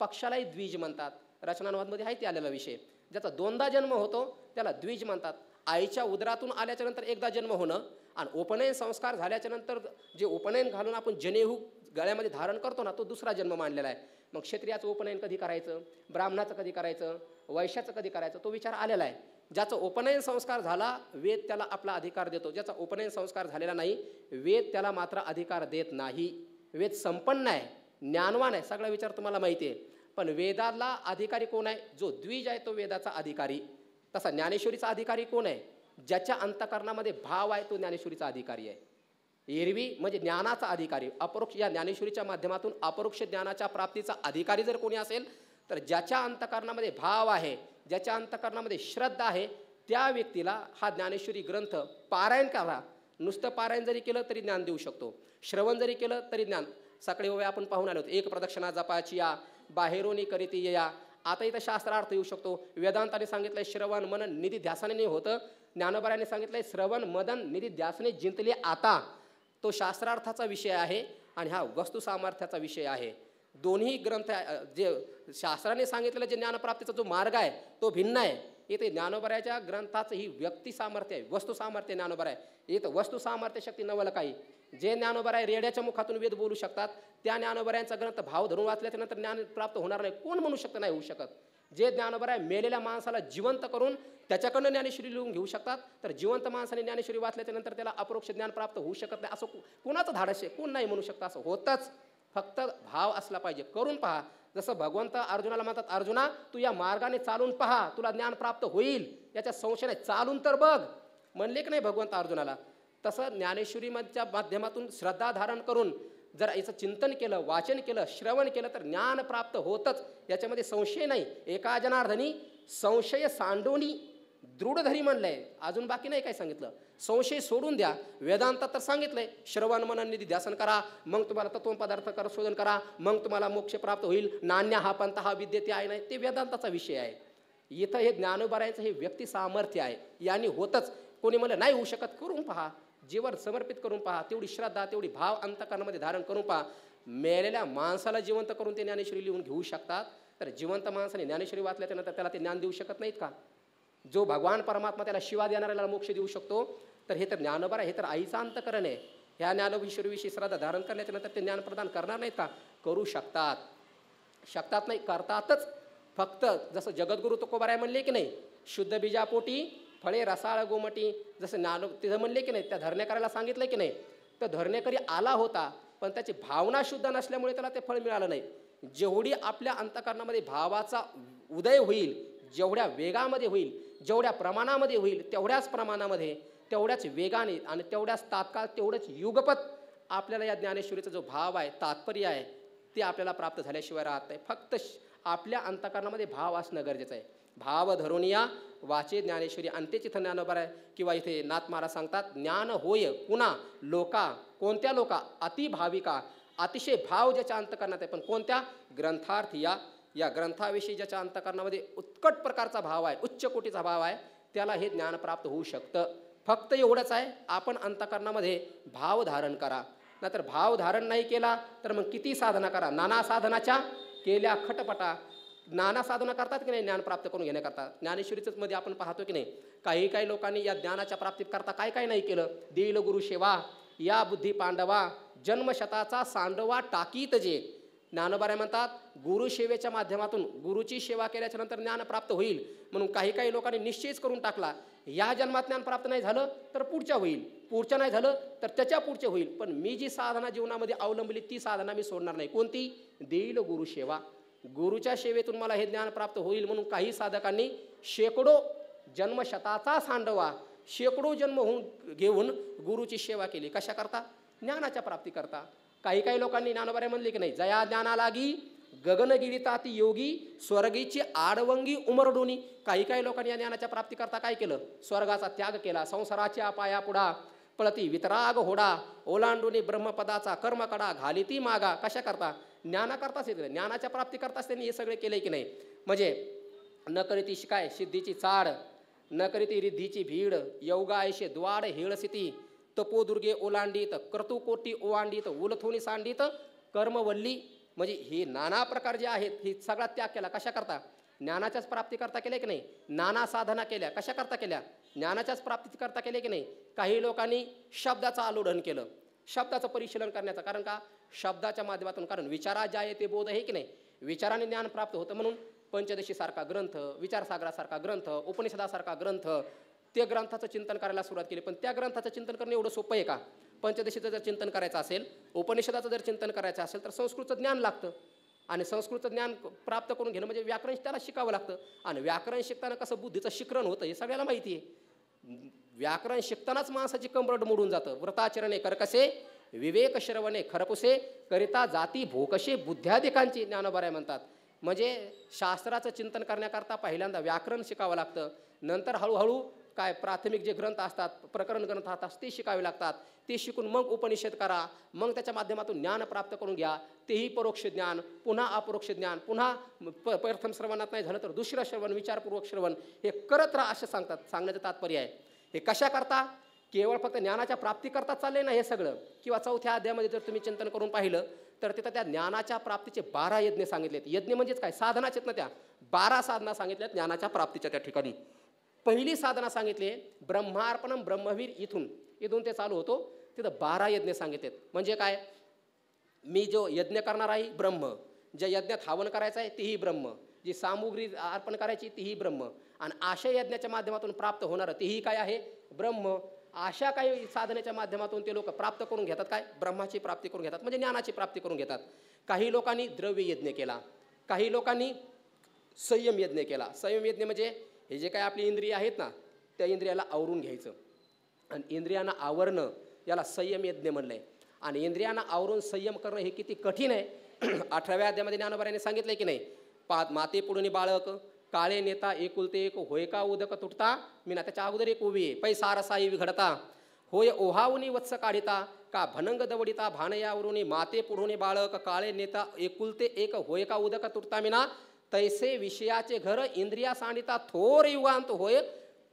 पक्षालाही द्विज म्हणतात. रचनांमध्ये आहे ते आलेला विषय. ज्याचा 2दा जन्म होतो त्याला द्विज म्हणतात. आईच्या उदरातून आल्याच्या नंतर एकदा जन्म होणं आणि उपनयन संस्कार झाल्याच्या नंतर जे उपनयन घालून आपण जनेऊ गळ्यामध्ये धारण करतो ना, तो 2रा जन्म मानलेला आहे. मग क्षत्रियाचं उपनयन कधी करायचं, ब्राह्मणाचं कधी करायचं, वैश्याचं कधी करायचं, तो विचार आलेला आहे. ज्याचा उपनयन संस्कार झाला वेद त्याला आपला अधिकार देतो. ज्याचा उपनयन संस्कार झालेला नाही वेद त्याला मात्र अधिकार देत नाही. वेद संपन्न आहे, ज्ञानवान आहे, सगळा विचार तुम्हाला माहिती आहे. पण वेदाला अधिकारी कोण आहे, जो द्विज आहे तो वेदाचा अधिकारी. तसा ज्ञानेश्वरीचा अधिकारी कोण आहे, ज्याच्या अंतःकरणामध्ये भाव आहे तो ज्ञानेश्वरीचा अधिकारी आहे. एरवी म्हणजे ज्ञानाचा अधिकारी, अपरोक्ष या ज्ञानेश्वरीच्या माध्यमातून अपरोक्ष ज्ञानाच्या प्राप्तीचा अधिकारी जर कोणी असेल तर ज्याच्या अंतःकरणामध्ये भाव आहे, ज्याच्या अंतःकरणामध्ये श्रद्धा आहे, त्या व्यक्तीला हा ज्ञानेश्वरी ग्रंथ पारायण करा. नुसतं पारायण जरी केलं तरी ज्ञान देऊ शकतो, श्रवण जरी केलं तरी ज्ञान. सकाळी ओव्या आपण पाहून आलो, 1 प्रदक्षिणा जपाची या, बाहेरोनी करीती या. आता इथं शास्त्रार्थ येऊ शकतो. वेदांताने सांगितलंय श्रवण मनन निधी ध्यासाने नाही होतं. ज्ञानोबाऱ्याने सांगितलंय श्रवण मदन निधी ध्यासाने जिंकले. आता तो शास्त्रार्थाचा विषय आहे आणि हा वस्तू सामर्थ्याचा विषय आहे. दोन्ही ग्रंथ जे शास्त्राने सांगितलेलं जे ज्ञानप्राप्तीचा जो मार्ग आहे तो भिन्न आहे. इथे ज्ञानोबाऱ्याच्या ग्रंथाचं ही व्यक्ती सामर्थ्य आहे, वस्तू सामर्थ्य ज्ञानोबारा आहे. इथं वस्तू सामर्थ्य शक्ती नवल काही. जे ज्ञानोबाराय रेड्याच्या मुखातून वेद बोलू शकतात, त्या ज्ञानोबाऱ्यांचा ग्रंथ भाव धरून वाचल्याच्या नंतर ज्ञान प्राप्त होणार नाही. कोण म्हणू शकतं नाही होऊ शकत. जे ज्ञानोबाराय मेलेल्या माणसाला जिवंत करून त्याच्याकडनं ज्ञानेश्वरी लिहून घेऊ शकतात, तर जिवंत माणसाने ज्ञानेश्वरी वाचल्याच्या नंतर त्याला अपरोक्ष ज्ञान प्राप्त होऊ शकत नाही. असं कुणाचं धाडस आहे, कोण नाही म्हणू शकतं. असं होतच, फक्त भाव असला पाहिजे. करून पहा. जसं भगवंत अर्जुनाला म्हणतात, अर्जुना तू या मार्गाने चालून पहा, तुला ज्ञान प्राप्त होईल. याच्या संशय नाही, चालून तर बघ म्हणले की नाही भगवंत अर्जुनाला. तसं ज्ञानेश्वरीच्या माध्यमातून श्रद्धा धारण करून जर याचं चिंतन केलं, वाचन केलं, श्रवण केलं तर ज्ञान प्राप्त होतच, याच्यामध्ये संशय नाही. एका जनार्दनी संशय सांडोनी दृढधरी म्हणलंय, अजून बाकी नाही काय सांगितलं. संशय सोडून द्या. वेदांतात तर सांगितलंय श्रवण मनन निधी ध्यासन करा, मग तुम्हाला तत्वपदार्थ शोधन करा, मग तुम्हाला मोक्ष प्राप्त होईल. नान्य हा पंथ हा विद्येते आहे नाही, ते वेदांताचा विषय आहे. इथं हे ज्ञानोबारायांचं हे व्यक्ती सामर्थ्य आहे, यांनी होतच. कोणी म्हणलं नाही होऊ शकत, करून पहा, जीवन समर्पित करून पहा, तेवढी श्रद्धा तेवढी भाव अंतःकरणामध्ये धारण करून पहा. मेलेल्या माणसाला जिवंत करून ते ज्ञानेश्वरी लिहून घेऊ शकतात, तर जिवंत माणसाने ज्ञानेश्वरी वाचल्याच्या नंतर त्याला ते ज्ञान देऊ शकत नाहीत का. जो भगवान परमात्मा त्याला शिवा देणाऱ्याला मोक्ष देऊ शकतो, तर हे तर ज्ञानोबा आहे, हे तर आईचा अंतःकरण आहे. ह्या ज्ञानेश्वरीविषयी श्रद्धा धारण करण्याच्या नंतर ते ज्ञान प्रदान करणार नाहीत का. करू शकतात, शकतात नाही करतातच. फक्त जसं जगद्गुरु तुकोबाराय म्हणले की नाही, शुद्ध बीजापोटी फळे रसाळ गोमटी, जसं तिथं म्हणले की नाही, त्या धरणेकराला सांगितलं की नाही, तर धरणेकरी आला होता पण त्याची भावना शुद्ध नसल्यामुळे त्याला ते फळ मिळालं नाही. जेवढी आपल्या अंतःकरणामध्ये भावाचा उदय होईल, जेवढ्या वेगामध्ये होईल, जेवढ्या प्रमाणामध्ये होईल, तेवढ्याच प्रमाणामध्ये तेवढ्याच वेगाने आणि तेवढ्याच तात्काळ तेवढंच युगपत आपल्याला या ज्ञानेश्वरीचा जो भाव आहे, तात्पर्य आहे, ते आपल्याला प्राप्त झाल्याशिवाय राहत नाही. फक्त आपल्या अंतःकरणामध्ये भाव असणं गरजेचं आहे. भाव धरून या वाचे ज्ञानेश्वरी. आणि तेच इथं ज्ञानोबा आहे किंवा इथे नाथ महाराज सांगतात, ज्ञान होय पुन्हा लोका. कोणत्या लोका, अतिभाविका, अतिशय भाव ज्याच्या अंतःकरणात आहे, पण कोणत्या ग्रंथार्थ या या ग्रंथाविषयी ज्याच्या अंतःकरणामध्ये उत्कट प्रकारचा भाव आहे, उच्च कोटीचा भाव आहे, त्याला हे ज्ञान प्राप्त होऊ शकतं. फक्त एवढंच आहे, आपण अंतःकरणामध्ये भाव धारण करा. नाहीतर भाव धारण नाही केला तर मग किती साधना करा, नाना साधनाच्या केल्या खटपटा. नाना साधना करतात की नाही ज्ञान प्राप्त करून घेण्याकरता. ज्ञानेश्वरीच मध्ये आपण पाहतो की नाही, काही लोकांनी या ज्ञानाच्या प्राप्तीत करता काय नाही केलं. देईल गुरु सेवा या बुद्धी पांडवा, जन्मशताचा सांडवा टाकीत जे. ज्ञानोबा म्हणतात गुरुसेवेच्या माध्यमातून गुरुची सेवा केल्याच्या नंतर ज्ञान प्राप्त होईल. म्हणून काही लोकांनी निश्चयच करून टाकला, या जन्मात ज्ञान प्राप्त नाही झालं तर पुढच्या होईल, पुढच्या नाही झालं तर त्याच्या पुढचे होईल. पण मी जी साधना जीवनामध्ये अवलंबली ती साधना मी सोडणार नाही. कोणती? देईल गुरुसेवा. गुरुच्या सेवेतून मला हे ज्ञान प्राप्त होईल. म्हणून काही साधकांनी शेकडो जन्मशताचा सांडवा, शेकडो जन्म होऊन घेऊन गुरुची सेवा केली. कशा करता? ज्ञानाच्या प्राप्ती करता. काही लोकांनी ज्ञानोबारे म्हणले की नाही, जया ज्ञाना लागी गगन गिरिता ती योगी स्वर्गीची आडवंगी उमरडोनी. काही लोकांनी या ज्ञानाच्या प्राप्ती करता काय केलं? स्वर्गाचा त्याग केला, संसाराच्या पाया पुढा पळती वितराग होडा, ओलांडोनी ब्रह्मपदाचा कर्मकडा घालिती मागा. कशा करता? ज्ञाना करताच येत. ज्ञानाच्या प्राप्ती करताच त्यांनी हे सगळे केले की नाही. म्हणजे न करीती शिकाय सिद्धीची चाड, न करीती रिद्धीची भीड, योगा ऐशे द्वाड हेळसिती, तपोदुर्गे ओलांडीत, कर्तुकोटी ओवांडीत, उलथोनी सांडीत कर्मवल्ली. म्हणजे हे नाना प्रकार जे आहेत हे सगळा त्याग केला. कशा करता? ज्ञानाच्याच प्राप्ती करता केल्या की नाही. नाना साधना केल्या. कशा करता केल्या? ज्ञानाच्याच प्राप्ती करता केल्या की नाही. काही लोकांनी शब्दाचं आलोढन केलं, शब्दाचं परिशीलन करण्याचं. कारण का? शब्दाच्या माध्यमातून, कारण विचारा ज्या आहे ते बोध आहे की नाही, विचाराने ज्ञान प्राप्त होतं. म्हणून पंचदशीसारखा ग्रंथ, विचारसागरासारखा ग्रंथ, उपनिषदासारखा ग्रंथ, ते ग्रंथाचं चिंतन करायला सुरुवात केली. पण त्या ग्रंथाचं चिंतन करणं एवढं सोपं आहे का? पंचदशीचं जर चिंतन करायचं असेल, उपनिषदाचं जर चिंतन करायचं असेल तर संस्कृतचं ज्ञान लागतं. आणि संस्कृतचं ज्ञान प्राप्त करून घेणं म्हणजे व्याकरण त्याला शिकावं लागतं. आणि व्याकरण शिकताना कसं बुद्धीचं शिकरण होतं हे सगळ्याला माहिती आहे. व्याकरण शिकतानाच माणसाची कंबरड मोडून जातं. व्रताचरणे करकसे विवेक श्रवणे खरपुसे करिता जाती भोकशे बुद्ध्याधिकांची. ज्ञानोबा म्हणतात म्हणजे शास्त्राचं चिंतन करण्याकरता पहिल्यांदा व्याकरण शिकावं लागतं. नंतर हळूहळू काय प्राथमिक जे ग्रंथ असतात, प्रकरण ग्रंथ असतात ते शिकावे लागतात. ते शिकून मग उपनिषद करा, मग त्याच्या माध्यमातून ज्ञान प्राप्त करून घ्या. तेही परोक्ष ज्ञान, पुन्हा अपरोक्ष ज्ञान, पुन्हा प्रथम श्रवणात नाही झालं तर दुसरं श्रवण, विचारपूर्वक श्रवण, हे करत राहा असं सांगतात. सांगण्याचं तात्पर्य आहे हे कशा करता? केवळ फक्त ज्ञानाच्या प्राप्ती करता चालले ना हे सगळं. किंवा चौथ्या अध्यायामध्ये जर तुम्ही चिंतन करून पाहिलं तर तिथं त्या ज्ञानाच्या प्राप्तीचे 12 यज्ञ सांगितलेत. यज्ञ म्हणजेच काय? साधनाच आहेत ना. त्या 12 साधना सांगितल्यात ज्ञानाच्या प्राप्तीच्या त्या ठिकाणी. पहिली साधना सांगितली ब्रह्मार्पणम ब्रह्मवीर, इथून ते चालू होतो. तिथं 12 यज्ञ सांगितलेत. म्हणजे काय? मी जो यज्ञ करणार आहे ब्रह्म, ज्या यज्ञात हवन करायचं आहे तेही ब्रह्म, जी सामुग्री अर्पण करायची तीही ब्रह्म, आणि आशय यज्ञाच्या माध्यमातून प्राप्त होणारं तेही काय आहे? ब्रह्म. अशा काही साधनेच्या माध्यमातून ते लोक प्राप्त करून घेतात काय? ब्रह्माची प्राप्ती करून घेतात, म्हणजे ज्ञानाची प्राप्ती करून घेतात. काही लोकांनी द्रव्य यज्ञ केला, काही लोकांनी संयम यज्ञ केला. संयम यज्ञ म्हणजे हे जे काय आपली इंद्रिय आहेत ना, त्या इंद्रियाला आवरून घ्यायचं. आणि इंद्रियांना आवरणं याला संयम यज्ञ म्हणलंय. आणि इंद्रियांना आवरून संयम करणं हे किती कठीण आहे. 18व्या अध्यायामध्ये ज्ञानोबाने सांगितलंय की नाही, माते पुढे बाळक काळे नेता एकुलते एक होय का उदक तुटता मी ना. त्याच्या अगोदर एक उभी आहे, पैसा रसाई विघडता होय ओहावनी वत्स काढिता का भनंग दवडिता भानयावरुनी माते पुढोनी बाळक काळे नेता एकुलते एक होय का उदक तुटता मी ना. तैसे विषयाचे घर इंद्रिया सांडिता थोर युगांत होय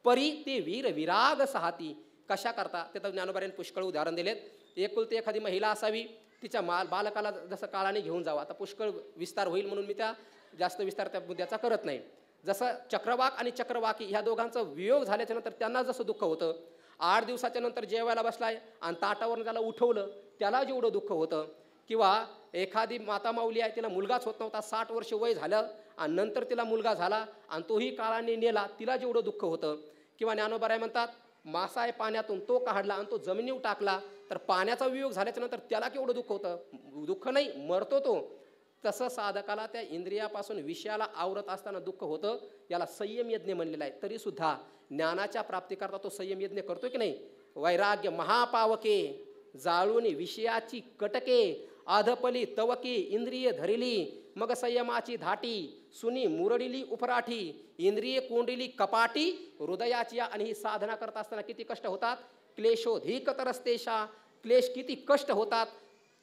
परी ते वीर विराग सहाती. कशा करता? ते तर ज्ञानोबाने पुष्कळ उदाहरण दिलेत. एकुलते एखादी महिला असावी, तिच्या बालकाला जसं काळाने घेऊन जावं. आता पुष्कळ विस्तार होईल म्हणून मी त्या जास्त विस्तार त्या मुद्द्याचा करत नाही. जसं चक्रवाक आणि चक्रवाकी ह्या दोघांचा वियोग झाल्याच्या नंतर त्यांना जसं दुःख होतं, 8 दिवसाच्या नंतर जेवायला बसलाय आणि ताटावरून त्याला उठवलं त्याला जेवढं दुःख होतं, किंवा एखादी माता माऊली आहे तिला मुलगाच होत नव्हता, 60 वर्ष वय झालं आणि नंतर तिला मुलगा झाला आणि तोही काळाने नेला, तिला जेवढं दुःख होतं, किंवा ज्ञानोबा म्हणतात मासा आहे पाण्यातून तो काढला आणि तो जमिनीवर टाकला तर पाण्याचा वियोग झाल्याच्या नंतर त्याला केवढं दुःख होतं, दुःख नाही मरतो तो. तसं साधकाला त्या इंद्रियापासून विषयाला आवरत असताना दुःख होतं, याला संयम यज्ञ म्हणलेला आहे. तरी सुद्धा ज्ञानाच्या प्राप्तीकरता तो संयम यज्ञ करतोय की नाही. वैराग्य महापावके जाळून विषयाची कटके अधपली तवकी इंद्रिय धरिली मग संयमाची धाटी सुनी मुरडिली उपराठी इंद्रिय कोंडिली कपाटी हृदयाची. आणि ही साधना करत असताना किती कष्ट होतात. क्लेशोधिक तरस्तेशा, क्लेश किती कष्ट होतात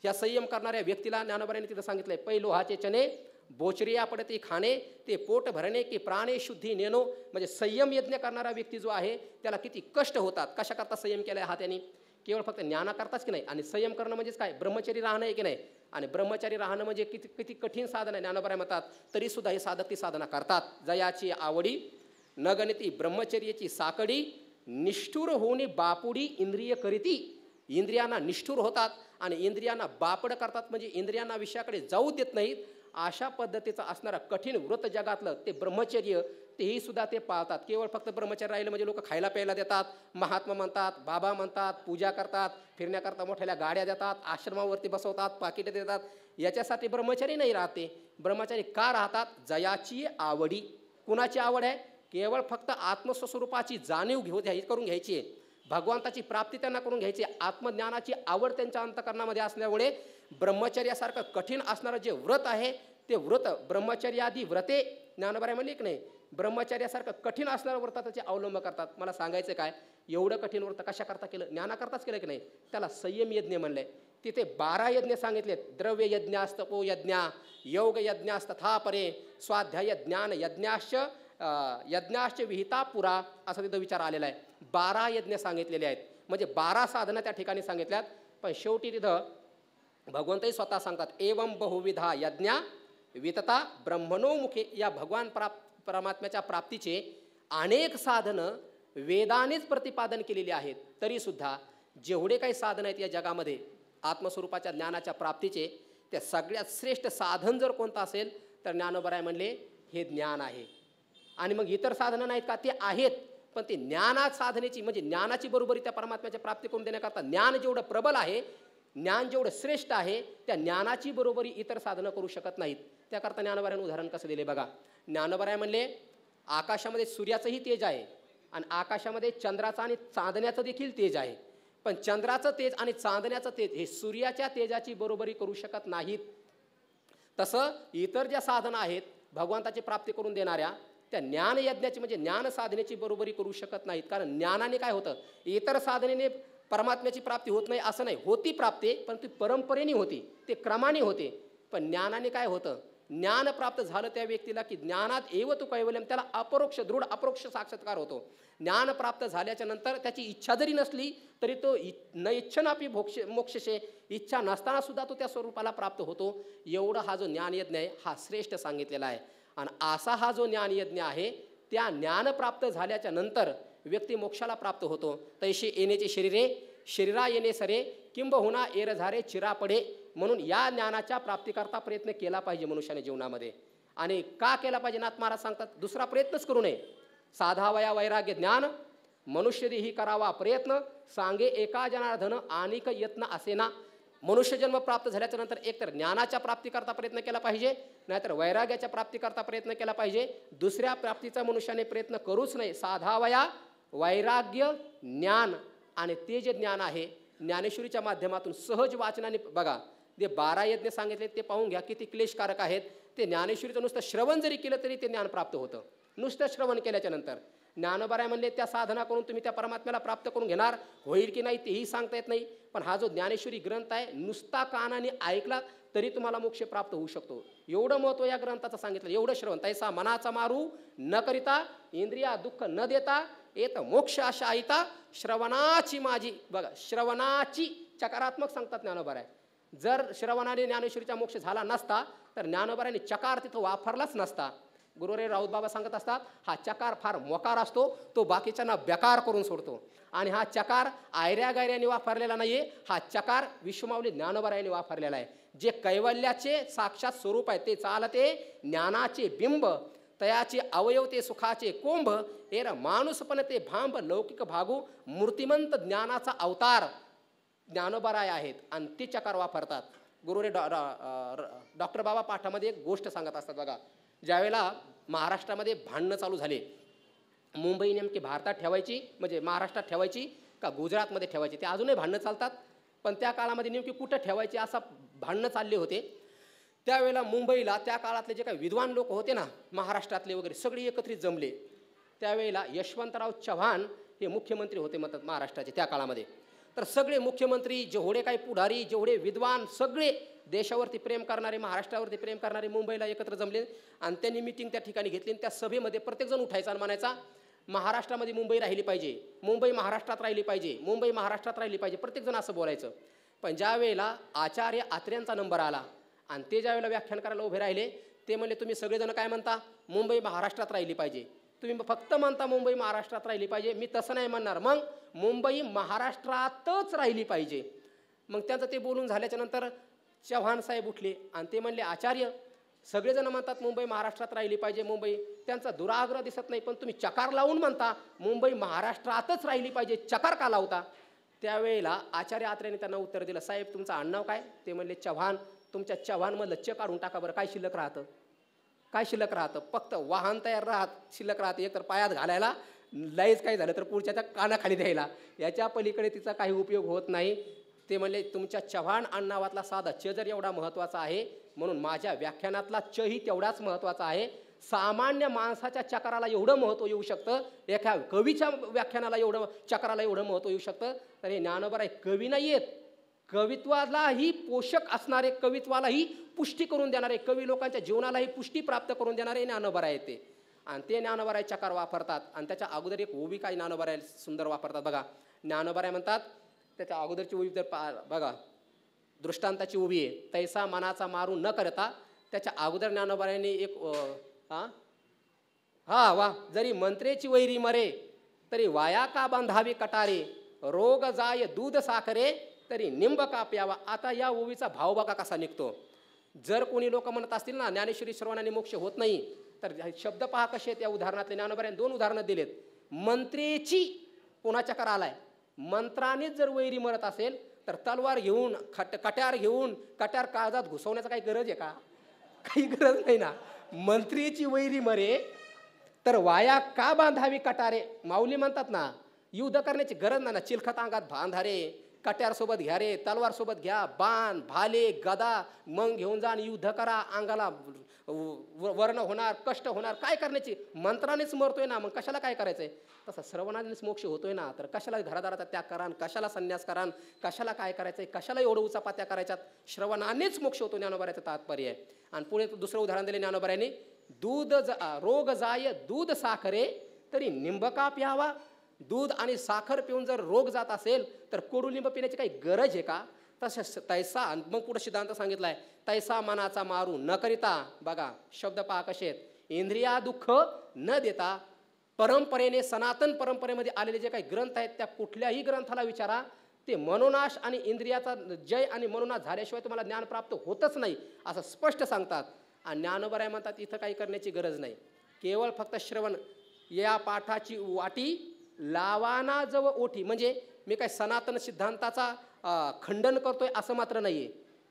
ह्या संयम करणाऱ्या व्यक्तीला. ज्ञानोबाने तिथं सांगितलंय पै लोहाचे चणे बोचरिया पडते खाणे ते पोट भरणे की प्राणे शुद्धी नेनो, म्हणजे संयम यज्ञ करणारा व्यक्ती जो आहे त्याला किती कष्ट होतात. कशा करता संयम केलाय हा त्यांनी? केवळ फक्त ज्ञानाकरताच की नाही. आणि संयम करणं म्हणजेच काय? ब्रह्मचारी राहणं आहे की नाही. आणि ब्रह्मचारी राहणं म्हणजे किती किती कठीण साधन आहे. ज्ञानोबा म्हणतात तरी सुद्धा हे साधक ती साधना करतात. जयाची आवडी न गणती ब्रह्मचर्याची साकडी, निष्ठुर होणे बापुडी इंद्रिय करीती. इंद्रियांना निष्ठुर होतात आणि इंद्रियांना बापड करतात, म्हणजे इंद्रियांना विषयाकडे जाऊ देत नाहीत. अशा पद्धतीचं असणारं कठीण व्रत जगातलं ते ब्रह्मचर्य, तेही सुद्धा ते पाळतात. केवळ फक्त ब्रह्मचर्य राहिलं म्हणजे लोक खायला प्यायला देतात, महात्मा म्हणतात, बाबा म्हणतात, पूजा करतात, फिरण्याकरता मोठ्या गाड्या देतात, आश्रमावरती बसवतात, पाकिटे देतात, याच्यासाठी ब्रह्मचारी नाही राहते. ब्रह्मचारी का राहतात? जयाची आवडी. कुणाची आवड आहे? केवळ फक्त आत्मस्वरूपाची जाणीव करून घ्यायची आहे. भगवंताची प्राप्ती त्यांना करून घ्यायची. आत्मज्ञानाची आवड त्यांच्या अंतकरणामध्ये असल्यामुळे ब्रह्मचर्यासारखं कठीण असणारं जे व्रत आहे ते व्रत, ब्रह्मचर्यादी व्रते, ज्ञानोबा म्हणले की नाही, ब्रह्मचर्यासारखं कठीण असणारं व्रताचे अवलंब करतात. मला सांगायचं काय, एवढं कठीण व्रत कशा करता केलं? ज्ञानाकरताच केलं की नाही. त्याला संयम यज्ञ म्हणलंय. तिथे 12 यज्ञ सांगितलेत. द्रव्य यज्ञास्तपो यज्ञ, योग यज्ञास्तथा परे, स्वाध्याय ज्ञान यज्ञाश्च विहिता पुरा, असा तिथं विचार आलेला आहे. 12 यज्ञ सांगितलेले आहेत, म्हणजे 12 साधना त्या ठिकाणी सांगितल्यात. पण शेवटी तिथं भगवंतही स्वतः सांगतात, एवं बहुविधा यज्ञा वितता ब्रह्मणोमुखे. या भगवान परमात्म्याच्या प्राप्तीचे अनेक साधनं वेदानेच प्रतिपादन केलेली आहेत. तरीसुद्धा जेवढे काही साधन आहेत या जगामध्ये आत्मस्वरूपाच्या ज्ञानाच्या प्राप्तीचे, त्या सगळ्यात श्रेष्ठ साधन जर कोणतं असेल तर ज्ञानोबा म्हणले हे ज्ञान आहे. आणि मग इतर साधनं नाहीत का? ते आहेत, पण ते ज्ञानात साधनेची, म्हणजे ज्ञानाची बरोबरी त्या परमात्म्याच्या प्राप्ती करून देण्याकरता ज्ञान जेवढं प्रबल आहे, ज्ञान जेवढं श्रेष्ठ आहे, त्या ज्ञानाची बरोबरी इतर साधनं करू शकत नाहीत. त्याकरता ज्ञानोबाने उदाहरण कसं दिले बघा. ज्ञानोबा म्हणले आकाशामध्ये सूर्याचंही तेज आहे आणि आकाशामध्ये चंद्राचं आणि चांदण्याचं देखील तेज आहे. पण चंद्राचं तेज आणि चांदण्याचं तेज हे सूर्याच्या तेजाची बरोबरी करू शकत नाहीत. तसं इतर ज्या साधना आहेत भगवंताची प्राप्ती करून देणाऱ्या, त्या ज्ञान यज्ञाची म्हणजे ज्ञान साधनेची बरोबरी करू शकत नाहीत. कारण ज्ञानाने काय होतं, इतर साधनेने परमात्म्याची प्राप्ती होत नाही असं नाही. होती प्राप्ती, पण ती परंपरेने होती, ते क्रमाने होते. पण ज्ञानाने काय होतं, ज्ञान प्राप्त झालं त्या व्यक्तीला की ज्ञानात एव तू कैवल्यम, त्याला अपरोक्ष दृढ अपरोक्ष साक्षात्कार होतो. ज्ञान प्राप्त झाल्याच्या नंतर त्याची इच्छा जरी नसली तरी तो न इच्छनापी मोक्षशे, इच्छा नसताना सुद्धा तो त्या स्वरूपाला प्राप्त होतो. एवढा हा जो ज्ञानयज्ञ आहे हा श्रेष्ठ सांगितलेला आहे. आणि असा हा जो ज्ञानयज्ञ आहे, त्या ज्ञान प्राप्त झाल्याच्या नंतर व्यक्ती मोक्षाला प्राप्त होतो. तैशी येण्याचे शरीरे शरीरा येणे सरे, किंबहुना एर झारे चिरा पडे. म्हणून या ज्ञानाच्या प्राप्तीकरता प्रयत्न केला पाहिजे मनुष्याने जीवनामध्ये. आणि का केला पाहिजे? नाथ महाराज सांगतात, दुसरा प्रयत्नच करू नये. साधावया वैराग्य ज्ञान, मनुष्यदेही करावा प्रयत्न, सांगे एका जनार्दन अनेक यत्न असेना. मनुष्यजन्म प्राप्त झाल्याच्या नंतर एकतर ज्ञानाच्या प्राप्तीकरता प्रयत्न केला पाहिजे, नाहीतर वैराग्याच्या प्राप्तीकरता प्रयत्न केला पाहिजे. दुसऱ्या प्राप्तीचा मनुष्याने प्रयत्न करूच नाही. साधावया वैराग्य ज्ञान, आणि ते जे ज्ञान आहे ज्ञानेश्वरीच्या माध्यमातून सहज वाचनाने बघा. जे 12 यज्ञ सांगितले ते पाहून घ्या, किती क्लेशकारक आहेत. ते ज्ञानेश्वरीचं नुसतं श्रवण जरी केलं तरी ते ज्ञान प्राप्त होतं. नुसतं श्रवण केल्याच्या नंतर ज्ञानोबा म्हणले त्या साधना करून तुम्ही त्या परमात्म्याला प्राप्त करून घेणार, होईल की नाही तेही सांगता येत नाही. पण हा जो ज्ञानेश्वरी ग्रंथ आहे, नुसता कानाने ऐकला तरी तुम्हाला मोक्ष प्राप्त होऊ शकतो. एवढं महत्त्व या ग्रंथाचं सांगितलं. एवढं श्रवण, तैसा मनाचा मारू न करिता, इंद्रिया दुःख न देता, येत मोक्ष अशा आईता, श्रवणाची माझी. बघा, श्रवणाची चकारात्मक सांगतात ज्ञानोबा. जर श्रवणाने ज्ञानेश्वरीचा मोक्ष झाला नसता तर ज्ञानोबाने चकार तिथं वापरलाच नसता. गुरुरे राऊत बाबा सांगत असतात, हा चकार फार मोकार असतो, तो बाकीच्यांना बेकार करून सोडतो. आणि हा चकार आयऱ्या गायऱ्याने वापरलेला नाहीये, हा चकार विश्वमाऊली ज्ञानोबा यांनी वापरलेला आहे. जे कैवल्याचे साक्षात स्वरूप आहे ते चालते ज्ञानाचे बिंब, तयाचे अवयव ते सुखाचे कोंभ, एरा माणूसपण ते भांब लौकिक भागू, मूर्तिमंत ज्ञानाचा अवतार ज्ञानोबाराय आहेत आणि ते चकार वापरतात. गुरुरे डॉक्टर बाबा पाठामध्ये एक गोष्ट सांगत असतात बघा. ज्यावेळेला महाराष्ट्रामध्ये भांडणं चालू झाले, मुंबई नेमकी भारतात ठेवायची म्हणजे महाराष्ट्रात ठेवायची का गुजरातमध्ये ठेवायची, ते अजूनही भांडणं चालतात. पण त्या काळामध्ये नेमकी कुठं ठेवायची असा भांडणं चालले होते. त्यावेळेला मुंबईला त्या काळातले जे काही विद्वान लोक होते ना, महाराष्ट्रातले वगैरे सगळे एकत्रित जमले. त्यावेळेला यशवंतराव चव्हाण हे मुख्यमंत्री होते म्हणतात महाराष्ट्राचे त्या काळामध्ये. तर सगळे मुख्यमंत्री, जेवढे काही पुढारी, जेवढे विद्वान, सगळे देशावरती प्रेम करणारे, महाराष्ट्रावरती प्रेम करणारे मुंबईला एकत्र जमले आणि त्यांनी मिटिंग त्या ठिकाणी घेतली. आणि त्या सभेमध्ये प्रत्येकजण उठायचा आणि म्हणायचा, महाराष्ट्रामध्ये मुंबई राहिली पाहिजे, मुंबई महाराष्ट्रात राहिली पाहिजे, मुंबई महाराष्ट्रात राहिली पाहिजे. प्रत्येकजण असं बोलायचं. पण ज्या वेळेला आचार्य आत्र्यांचा नंबर आला आणि ते ज्या वेळेला व्याख्यान करायला उभे राहिले, ते म्हणले, तुम्ही सगळेजण काय म्हणता, मुंबई महाराष्ट्रात राहिली पाहिजे. तुम्ही फक्त म्हणता मुंबई महाराष्ट्रात राहिली पाहिजे, मी तसं नाही म्हणणार, मग मुंबई महाराष्ट्रातच राहिली पाहिजे. मग त्यांचं ते बोलून झाल्याच्या नंतर चव्हाण साहेब उठले आणि ते म्हणले, आचार्य, सगळेजण म्हणतात मुंबई महाराष्ट्रात राहिली पाहिजे, मुंबई, त्यांचा दुराग्रह दिसत नाही, पण तुम्ही चकार लावून म्हणता मुंबई महाराष्ट्रातच राहिली पाहिजे, चकार का लावता? त्यावेळेला आचार्य आत्र्यांनी त्यांना उत्तर दिलं, साहेब तुमचं आडनाव काय? ते म्हणले, चव्हाण. तुमच्या चव्हाणमधलं च काढून टाका बरं, काय शिल्लक राहतं? काय शिल्लक राहतं? फक्त वाहन तयार शिल्लक राहते, एकतर पायात घालायला, लयच काही झालं तर पुढच्याच्या कानाखाली द्यायला, याच्या पलीकडे तिचा काही उपयोग होत नाही. ते म्हणले, तुमच्या चव्हाण आडनावातला साधा च जर एवढा महत्त्वाचा आहे, म्हणून माझ्या व्याख्यानातला चही तेवढाच महत्त्वाचा आहे. सामान्य माणसाच्या चकाराला एवढं महत्त्व येऊ शकतं, एका कवीच्या व्याख्यानाला एवढं, चकाराला एवढं महत्त्व येऊ शकतं. तर हे ज्ञानोबा राय कवी नाही आहेत, कवित्वालाही पोषक असणारे, कवित्वालाही पुष्टी करून देणारे, कवी लोकांच्या जीवनालाही पुष्टी प्राप्त करून देणारे ज्ञानोबा राय ते. आणि ते ज्ञानोबा राय चकार वापरतात. आणि त्याच्या अगोदर एक ओवी काय ज्ञानोबा राय सुंदर वापरतात बघा. ज्ञानोबा राय म्हणतात, त्याच्या अगोदरची ओवी जर बघा, दृष्टांताची उभी आहे, तैसा मनाचा मारू न करता, त्याच्या अगोदर ज्ञानोबारायांनी एक वा, जरी मंत्रेची वैरी मरे तरी वाया का बांधावी कटारे, रोग जाय दूध साखरे तरी निंब का प्यावा. आता या ओवीचा भाव बघा कसा निघतो. जर कोणी लोक म्हणत असतील ना ज्ञानेश्वरी श्रवणाने मोक्ष होत नाही, तर शब्द पहा कसे आहेत या उदाहरणातले. ज्ञानोबारायांनी 2 उदाहरणं दिलेत. मंत्रेची पुन्हा चकार आलाय, मंत्रानेच जर वैरी मरत असेल तर तलवार घेऊन, कट्यार घेऊन, कट्यार काळजात घुसवण्याचा काही गरज आहे का? काही गरज नाही ना. मंत्रीची वैरी मरे तर वाया का बांधावी कटारे. माऊली म्हणतात ना, युद्ध करण्याची गरज नाही ना, चिलखत अंगात बांधारे, कट्यार सोबत घ्या रे, तलवार सोबत घ्या, बाण, भाले, गदा मग घेऊन जा आणि युद्ध करा. अंगाला वर्ण होणार, कष्ट होणार, काय करण्याची? मंत्रानेच मरतोय ना, मग कशाला काय करायचंय? तसं श्रवणानेच मोक्ष होतोय ना, तर कशाला घरादाराचा त्याग करान, कशाला संन्यास करान, कशाला काय करायचंय, कशाला एवढं उचापात्या करायच्यात? श्रवणानेच मोक्ष होतो, ज्ञानोबाराचं तात्पर्य आहे. आणि पुढे दुसरं उदाहरण दिले ज्ञानोबारांनी, रोग जाय दूध साखरे तरी निंब का प्यावा. दूध आणि साखर पिऊन जर रोग जात असेल तर कडुलिंब पिण्याची काही गरज आहे का? तसं तैसा, मग पुढे सिद्धांत सांगितलाय, तैसा मनाचा मारू न करिता. बघा शब्द पहा कसे आहेत. इंद्रिया दुःख न देता, परंपरेने, सनातन परंपरेमध्ये आलेले जे काही ग्रंथ आहेत त्या कुठल्याही ग्रंथाला विचारा, ते मनोनाश आणि इंद्रियाचा जय आणि मनोनाश झाल्याशिवाय तुम्हाला ज्ञान प्राप्त होतच नाही असं स्पष्ट सांगतात. आणि ज्ञानोबा म्हणतात इथं काही करण्याची गरज नाही, केवळ फक्त श्रवण. या पाठाची वाटी लावाना जव ओठी. म्हणजे मी काय सनातन सिद्धांताचा खंडन करतोय असं मात्र नाही आहे,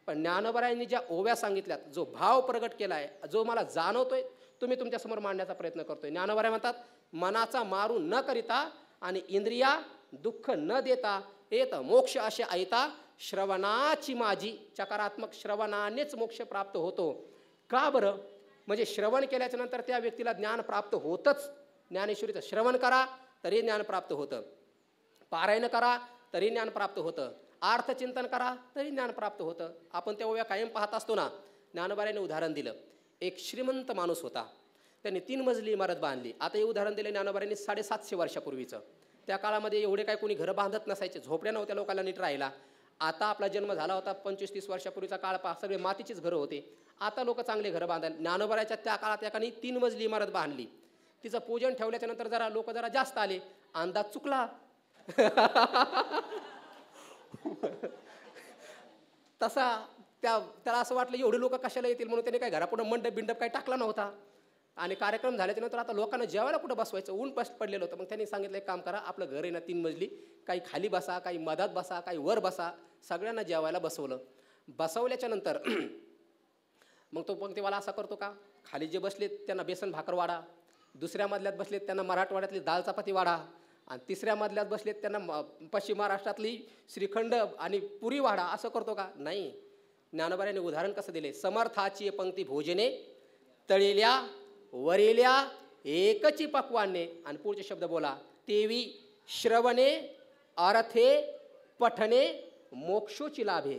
पण ज्ञानोबारायांनी ज्या ओव्या सांगितल्यात, जो भाव प्रगट केला आहे, जो मला जाणवतोय, तुम्ही तुमच्यासमोर मांडण्याचा प्रयत्न करतोय. ज्ञानोबाराय म्हणतात, मनाचा मारू न करिता आणि इंद्रिया दुःख न देता येत मोक्ष असे ऐता, श्रवणाची माझी. चकारात्मक श्रवणानेच मोक्ष प्राप्त होतो. का बरं? म्हणजे श्रवण केल्याच्या नंतर त्या व्यक्तीला ज्ञान प्राप्त होतच. ज्ञानेश्वरीचं श्रवण करा तरी ज्ञान प्राप्त होतं, पारायण करा तरी ज्ञान प्राप्त होतं, अर्थचिंतन करा तरी ज्ञान प्राप्त होतं. आपण तेव्हा कायम पाहत असतो ना. ज्ञानोबारायांनी उदाहरण दिलं, एक श्रीमंत माणूस होता, त्यांनी 3 मजली इमारत बांधली. आता हे उदाहरण दिले ज्ञानोबारायांनी 750 वर्षापूर्वीचं. त्या काळामध्ये एवढे काय कोणी घरं बांधत नसायचे, झोपड्या नव्हत्या लोकांना नीट राहायला. आता आपला जन्म झाला होता 25-30 वर्षापूर्वीचा काळ पहा, सगळे मातीचीच घरं होते. आता लोक चांगले घरं बांधायला. ज्ञानोबाराच्या त्या काळात एकाने 3 मजली इमारत बांधली. तिचं पूजन ठेवल्याच्या नंतर जरा लोक जरा जास्त आले, अंदाज चुकला. तसा त्याला असं वाटलं एवढे लोक कशाला येतील म्हणून त्याने काय घरापुढं मंडप बिंडप काही टाकला नव्हता. आणि कार्यक्रम झाल्याच्या नंतर आता लोकांना जेवायला कुठं बसवायचं, ऊन पडलेलं होतं. मग त्यांनी सांगितलं, एक काम करा, आपलं घर आहे ना 3 मजली, काही खाली बसा, काही मधात बसा, काही वर बसा. सगळ्यांना जेवायला बसवलं. बसवल्याच्या नंतर मग तो पंक्तीवाला असा करतो का, खाली जे बसलेत त्यांना बेसन भाकर वाढा, दुसऱ्या मधल्यात बसलेत त्यांना मराठवाड्यातली दाल चपाती वाढा, आणि तिसऱ्या मधल्यात बसलेत त्यांना पश्चिम महाराष्ट्रातली श्रीखंड आणि पुरी वाढा, असं करतो का? नाही. ज्ञानोबारांनी उदाहरण कसं दिले, समर्थाची पंक्ती भोजने तळिल्या वरिल्या एकची पक्वाने. आणि पुढचे शब्द बोला, तेवी श्रवणे अर्थे पठणे मोक्षोची लाभे.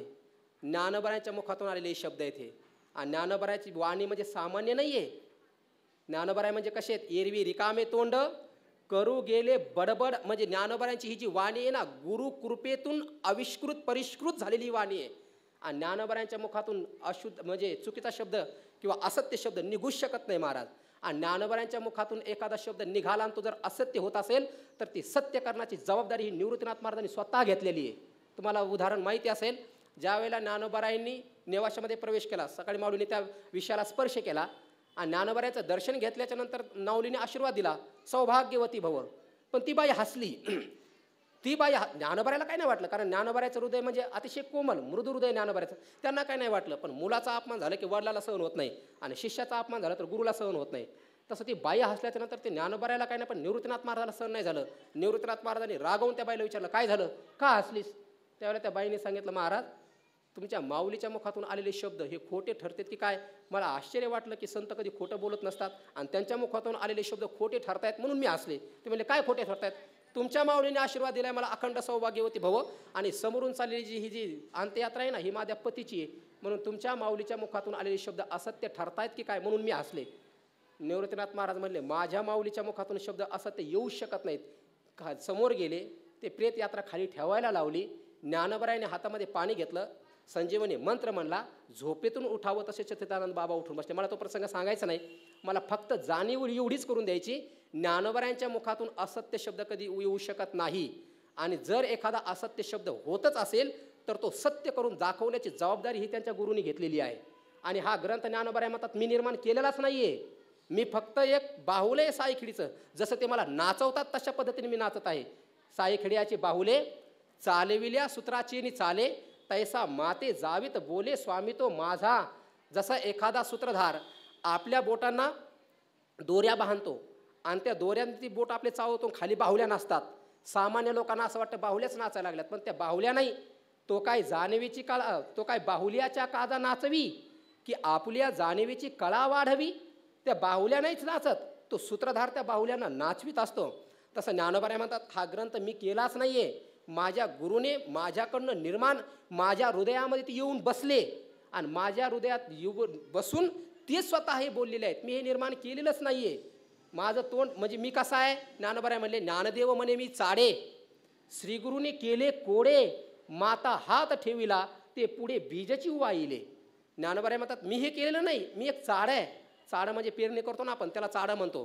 ज्ञानोबारायांच्या मुखातून आलेले शब्द आहेत हे. आणि ज्ञानोबारायांची वाणी म्हणजे सामान्य नाही आहे. ज्ञानोबाराय म्हणजे कसे आहेत? एरवी रिकामे तोंड करू गेले बडबड. म्हणजे ज्ञानोबारायांची ही जी वाणी आहे ना, गुरु कृपेतून आविष्कृत परिष्कृत झालेली वाणी आहे. आणि ज्ञानोबारायांच्या मुखातून अशुद्ध म्हणजे चुकीचा शब्द किंवा असत्य शब्द निघूच शकत नाही महाराज. आणि ज्ञानोबारायांच्या मुखातून एखादा शब्द निघाला आणि तो जर असत्य होत असेल तर ती सत्य करण्याची जबाबदारी ही निवृत्तीनाथ महाराजांनी स्वतः घेतलेली आहे. तुम्हाला उदाहरण माहिती असेल, ज्यावेळेला ज्ञानोबारायांनी नेवाशामध्ये प्रवेश केला, सकाळी माऊलीने त्या विषयाला स्पर्श केला आणि ज्ञानोबारायांचं दर्शन घेतल्याच्या नंतर माऊलीने आशीर्वाद दिला, सौभाग्यवती भव. पण ती बाई हसली. ती बाई ज्ञानोबारायला काय नाही वाटलं, कारण ज्ञानोबारायचं हृदय म्हणजे अतिशय कोमल मृदू हृदय ज्ञानोबारायचं. त्यांना काय नाही वाटलं. पण मुलाचा अपमान झाला की वडिलाला सहन होत नाही आणि शिष्याचा अपमान झाला तर गुरुला सहन होत नाही. तसं ती बाई हसल्याच्या नंतर ते ज्ञानोबारायला काय नाही, पण निवृत्तीनाथ महाराजाला सहन नाही झालं. निवृत्तीनाथ महाराजांनी रागावून त्या बाईला विचारलं, काय झालं, का हसलीस? त्यावेळेला त्या बाईने सांगितलं, महाराज तुमच्या माऊलीच्या मुखातून आलेले शब्द हे खोटे ठरतात की काय? मला आश्चर्य वाटलं की संत कधी खोटं बोलत नसतात आणि त्यांच्या मुखातून आलेले शब्द खोटे ठरतायत म्हणून मी हसले. ते म्हणले, काय खोटे ठरतायत? तुमच्या माऊलीने आशीर्वाद दिलाय मला अखंड सौभाग्यवती भव आणि समोरून चाललेली ही जी अंत्ययात्रा आहे ना, ही माझ्या पतीची आहे, म्हणून तुमच्या माऊलीच्या मुखातून आलेले शब्द असत्य ठरतायत की काय म्हणून मी हसले. निवृत्तीनाथ महाराज म्हणले, माझ्या माऊलीच्या मुखातून शब्द असत्य येऊ शकत नाहीत. समोर गेले, ते प्रेत यात्रा खाली ठेवायला लावली. ज्ञानोबारायाने हातामध्ये पाणी घेतलं, संजीवनी मंत्र म्हणला, झोपेतून उठावं तसे सच्चिदानंद बाबा उठून बसले. मला तो प्रसंग सांगायचा नाही, मला फक्त जाणीव एवढीच करून द्यायची, ज्ञानोबारायांच्या मुखातून असत्य शब्द कधी येऊ शकत नाही. आणि जर एखादा असत्य शब्द होतच असेल तर तो सत्य करून दाखवण्याची जबाबदारी ही त्यांच्या गुरुनी घेतलेली आहे. आणि हा ग्रंथ ज्ञानोबाराय म्हणतात मी निर्माण केलेलाच नाहीये, मी फक्त एक बाहुले साईखेडीचं, जसं ते मला नाचवतात तशा पद्धतीने मी नाचत आहे. साईखेडियाचे बाहुले चालविल्या सूत्राची नि चाले, तैसा माते जावीत बोले स्वामी तो माझा. जसा एखादा सूत्रधार आपल्या बोटांना दोऱ्या बांधतो आणि त्या दोऱ्यांनी ती बोट आपले चावतो, खाली बाहुल्या नसतात. सामान्य लोकांना असं वाटतं बाहुल्याच नाचायला लागल्यात, पण त्या बाहुल्या नाही. तो काय जाणीवीची कळा, तो काय बाहुल्याच्या काजा नाचवी की आपल्या जाणीवीची कळा वाढवी? त्या बाहुल्या नाहीच नाचत, तो सूत्रधार त्या बाहुल्यांना नाचवीत असतो. तसं ज्ञानोबाराय म्हणतात, हा ग्रंथ मी केलाच नाहीये, माझ्या गुरुने माझ्याकडनं निर्माण माझ्या हृदयामध्ये ते येऊन बसले आणि माझ्या हृदयात येऊन बसून ते स्वतः हे बोललेले आहेत. मी हे निर्माण केलेलंच नाहीये. माझं तोंड म्हणजे मी कसा आहे? ज्ञानोबाराय म्हणले, ज्ञानदेव म्हणे मी चाडे, श्रीगुरूने केले कोडे, माता हात ठेविला ते पुढे बीजची वाईले. ज्ञानोबाराय म्हणतात मी हे केलेलं नाही, मी एक चाड आहे. चाड म्हणजे पेरणी करतो ना आपण, त्याला चाडं म्हणतो.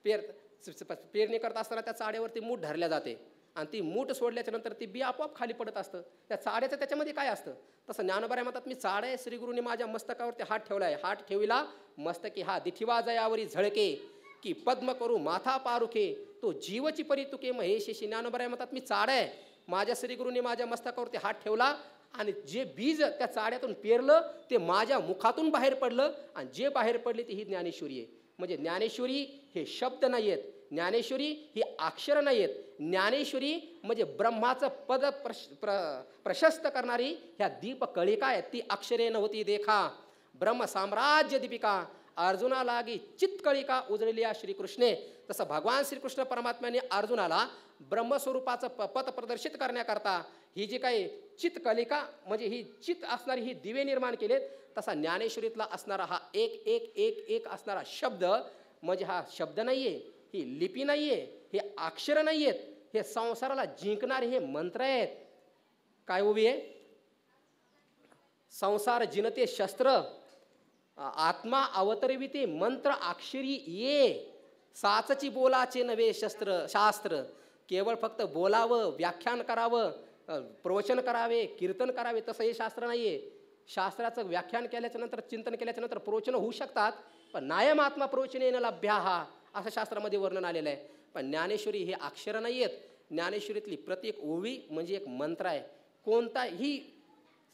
पेरणी करत असताना त्या चाड्यावरती मूठ धरल्या जाते आणि ती मूठ सोडल्याच्या नंतर ती बी आपोआप खाली पडत असतं. त्या चाड्याचं त्याच्यामध्ये काय असतं? तसं ज्ञानोबाराय म्हणतात मी चाड आहे, श्रीगुरूने माझ्या मस्तकावरती हात ठेवलाय, हात ठेविला मस्तकी हा दिठिवा जयावरी झळके की पद्म करू माथा पारुखे, तो जीवची परितुके महेशेशी. ज्ञानोबाराय म्हणतात मी चाड आहे, माझ्या श्रीगुरूने माझ्या मस्तकावरती हात ठेवला आणि जे बीज त्या चाड्यातून पेरलं ते माझ्या मुखातून बाहेर पडलं आणि जे बाहेर पडले ती ही ज्ञानेश्वरी आहे. म्हणजे ज्ञानेश्वरी हे शब्द नाही आहेत, ज्ञानेश्वरी ही अक्षर नाही आहेत. ज्ञानेश्वरी म्हणजे ब्रह्माचं पद प्रशस्त करणारी ह्या दीपकळिका आहेत, ती अक्षरे नव्हती देखा. ब्रह्म साम्राज्य दीपिका अर्जुना लागी चित्कळिका उजळली श्रीकृष्णे. तसं भगवान श्रीकृष्ण परमात्म्याने अर्जुनाला ब्रह्मस्वरूपाचं पथ प्रदर्शित करण्याकरता ही जी काही चित्कलिका म्हणजे ही चित असणारी ही दिवे निर्माण केलेत, तसा ज्ञानेश्वरीतला असणारा हा एक एक एक एक असणारा शब्द म्हणजे हा शब्द नाहीये, ही लिपी नाहीये, हे अक्षर नाहीयेत, हे संसाराला जिंकणारे हे मंत्र आहेत. काय उभी आहे? संसार जिनते शस्त्र, आत्मा अवतरविते मंत्र अक्षरी ये, साचची बोलाचे नवे शास्त्र. केवळ फक्त बोलावं, व्याख्यान करावं, प्रवचन करावे, कीर्तन करावे तसं हे शास्त्र नाहीये. शास्त्राचं व्याख्यान केल्याच्या नंतर, चिंतन केल्याच्या नंतर प्रवचन होऊ शकतात, पण नायम आत्मा प्रवचनेन लभ्याः असं शास्त्रामध्ये वर्णन आलेलं आहे. पण ज्ञानेश्वरी हे अक्षर नाही आहेत. ज्ञानेश्वरीतली प्रत्येक ओवी म्हणजे एक मंत्र आहे. कोणताही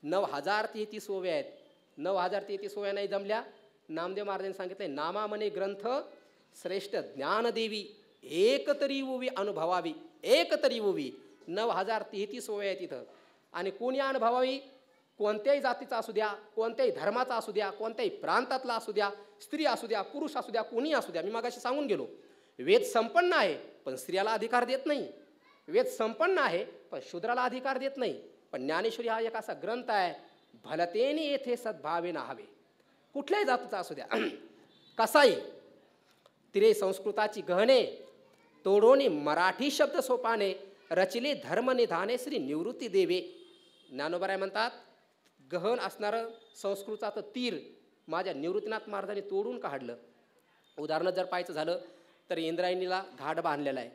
9033 ओव्या आहेत. 9033 ओव्या नाही जमल्या, नामदेव महाराजांनी सांगितलंय नामा म्हणे ग्रंथ श्रेष्ठ ज्ञानदेवी, एक तरी ओवी अनुभवावी, एक तरी ओवी. 9033 ओव्या आहेत तिथं. आणि कोणी अनुभवावी? कोणत्याही जातीचा असू द्या, कोणत्याही धर्माचा असू द्या, कोणत्याही प्रांतातला असू द्या, स्त्री असू द्या, पुरुष असू द्या, कोणी असू द्या. मी मागाशी सांगून गेलो, वेद संपन्न आहे पण स्त्रियाला अधिकार देत नाही. वेद संपन्न आहे पण शूद्राला अधिकार देत नाही. पण ज्ञानेश्वरी हा एक असा ग्रंथ आहे, भलतेने येथे सद्भावे नाहावे. कुठल्याही जातीचा असू द्या, कसाही तिरे संस्कृताची गहने तोडोनी मराठी शब्द सोपाने रचिले धर्मनिधाने श्री निवृत्ती देवे. ज्ञानोबराय म्हणतात, गहन असणारं संस्कृताचं तीर माझ्या निवृत्तीनाथ महाराजांनी तोडून काढलं. उदाहरण जर पाहायचं झालं तर इंद्रायणीला घाट बांधलेला आहे.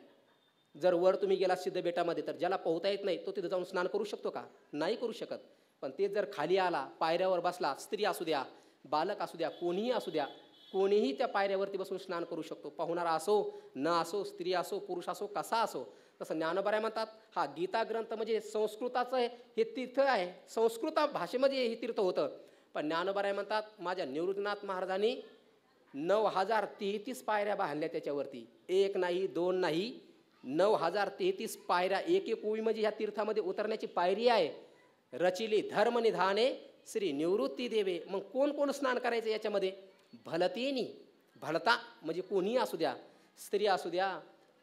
जर वर तुम्ही गेला सिद्धबेटामध्ये तर ज्याला पोहता येत नाही तो तिथं जाऊन स्नान करू शकतो का? नाही करू शकत. पण ते जर खाली आला, पायऱ्यावर बसला, स्त्री असू द्या, बालक असू द्या, कोणीही असू द्या, कोणीही त्या पायऱ्यावरती बसून स्नान करू शकतो. पाहुणारा असो, न असो, स्त्री असो, पुरुष असो, कसा असो. तसं ज्ञानोबराय म्हणतात, हा गीता ग्रंथ म्हणजे संस्कृताचं हे तीर्थ आहे, संस्कृत भाषेमध्ये हे तीर्थ होतं. पण ज्ञानोबराय म्हणतात, माझ्या निवृत्तीनाथ महाराजांनी 9033 पायऱ्या बांधल्या त्याच्यावरती. एक नाही, दोन नाही, 9033 पायऱ्या. एक एक ओवी म्हणजे ह्या तीर्थामध्ये उतरण्याची पायरी आहे. रचिली धर्मनिधाने श्री निवृत्ती देवे. मग कोण कोण स्नान करायचं याच्यामध्ये? भलतेनी, भलता म्हणजे कोणीही असू द्या, स्त्री असू द्या,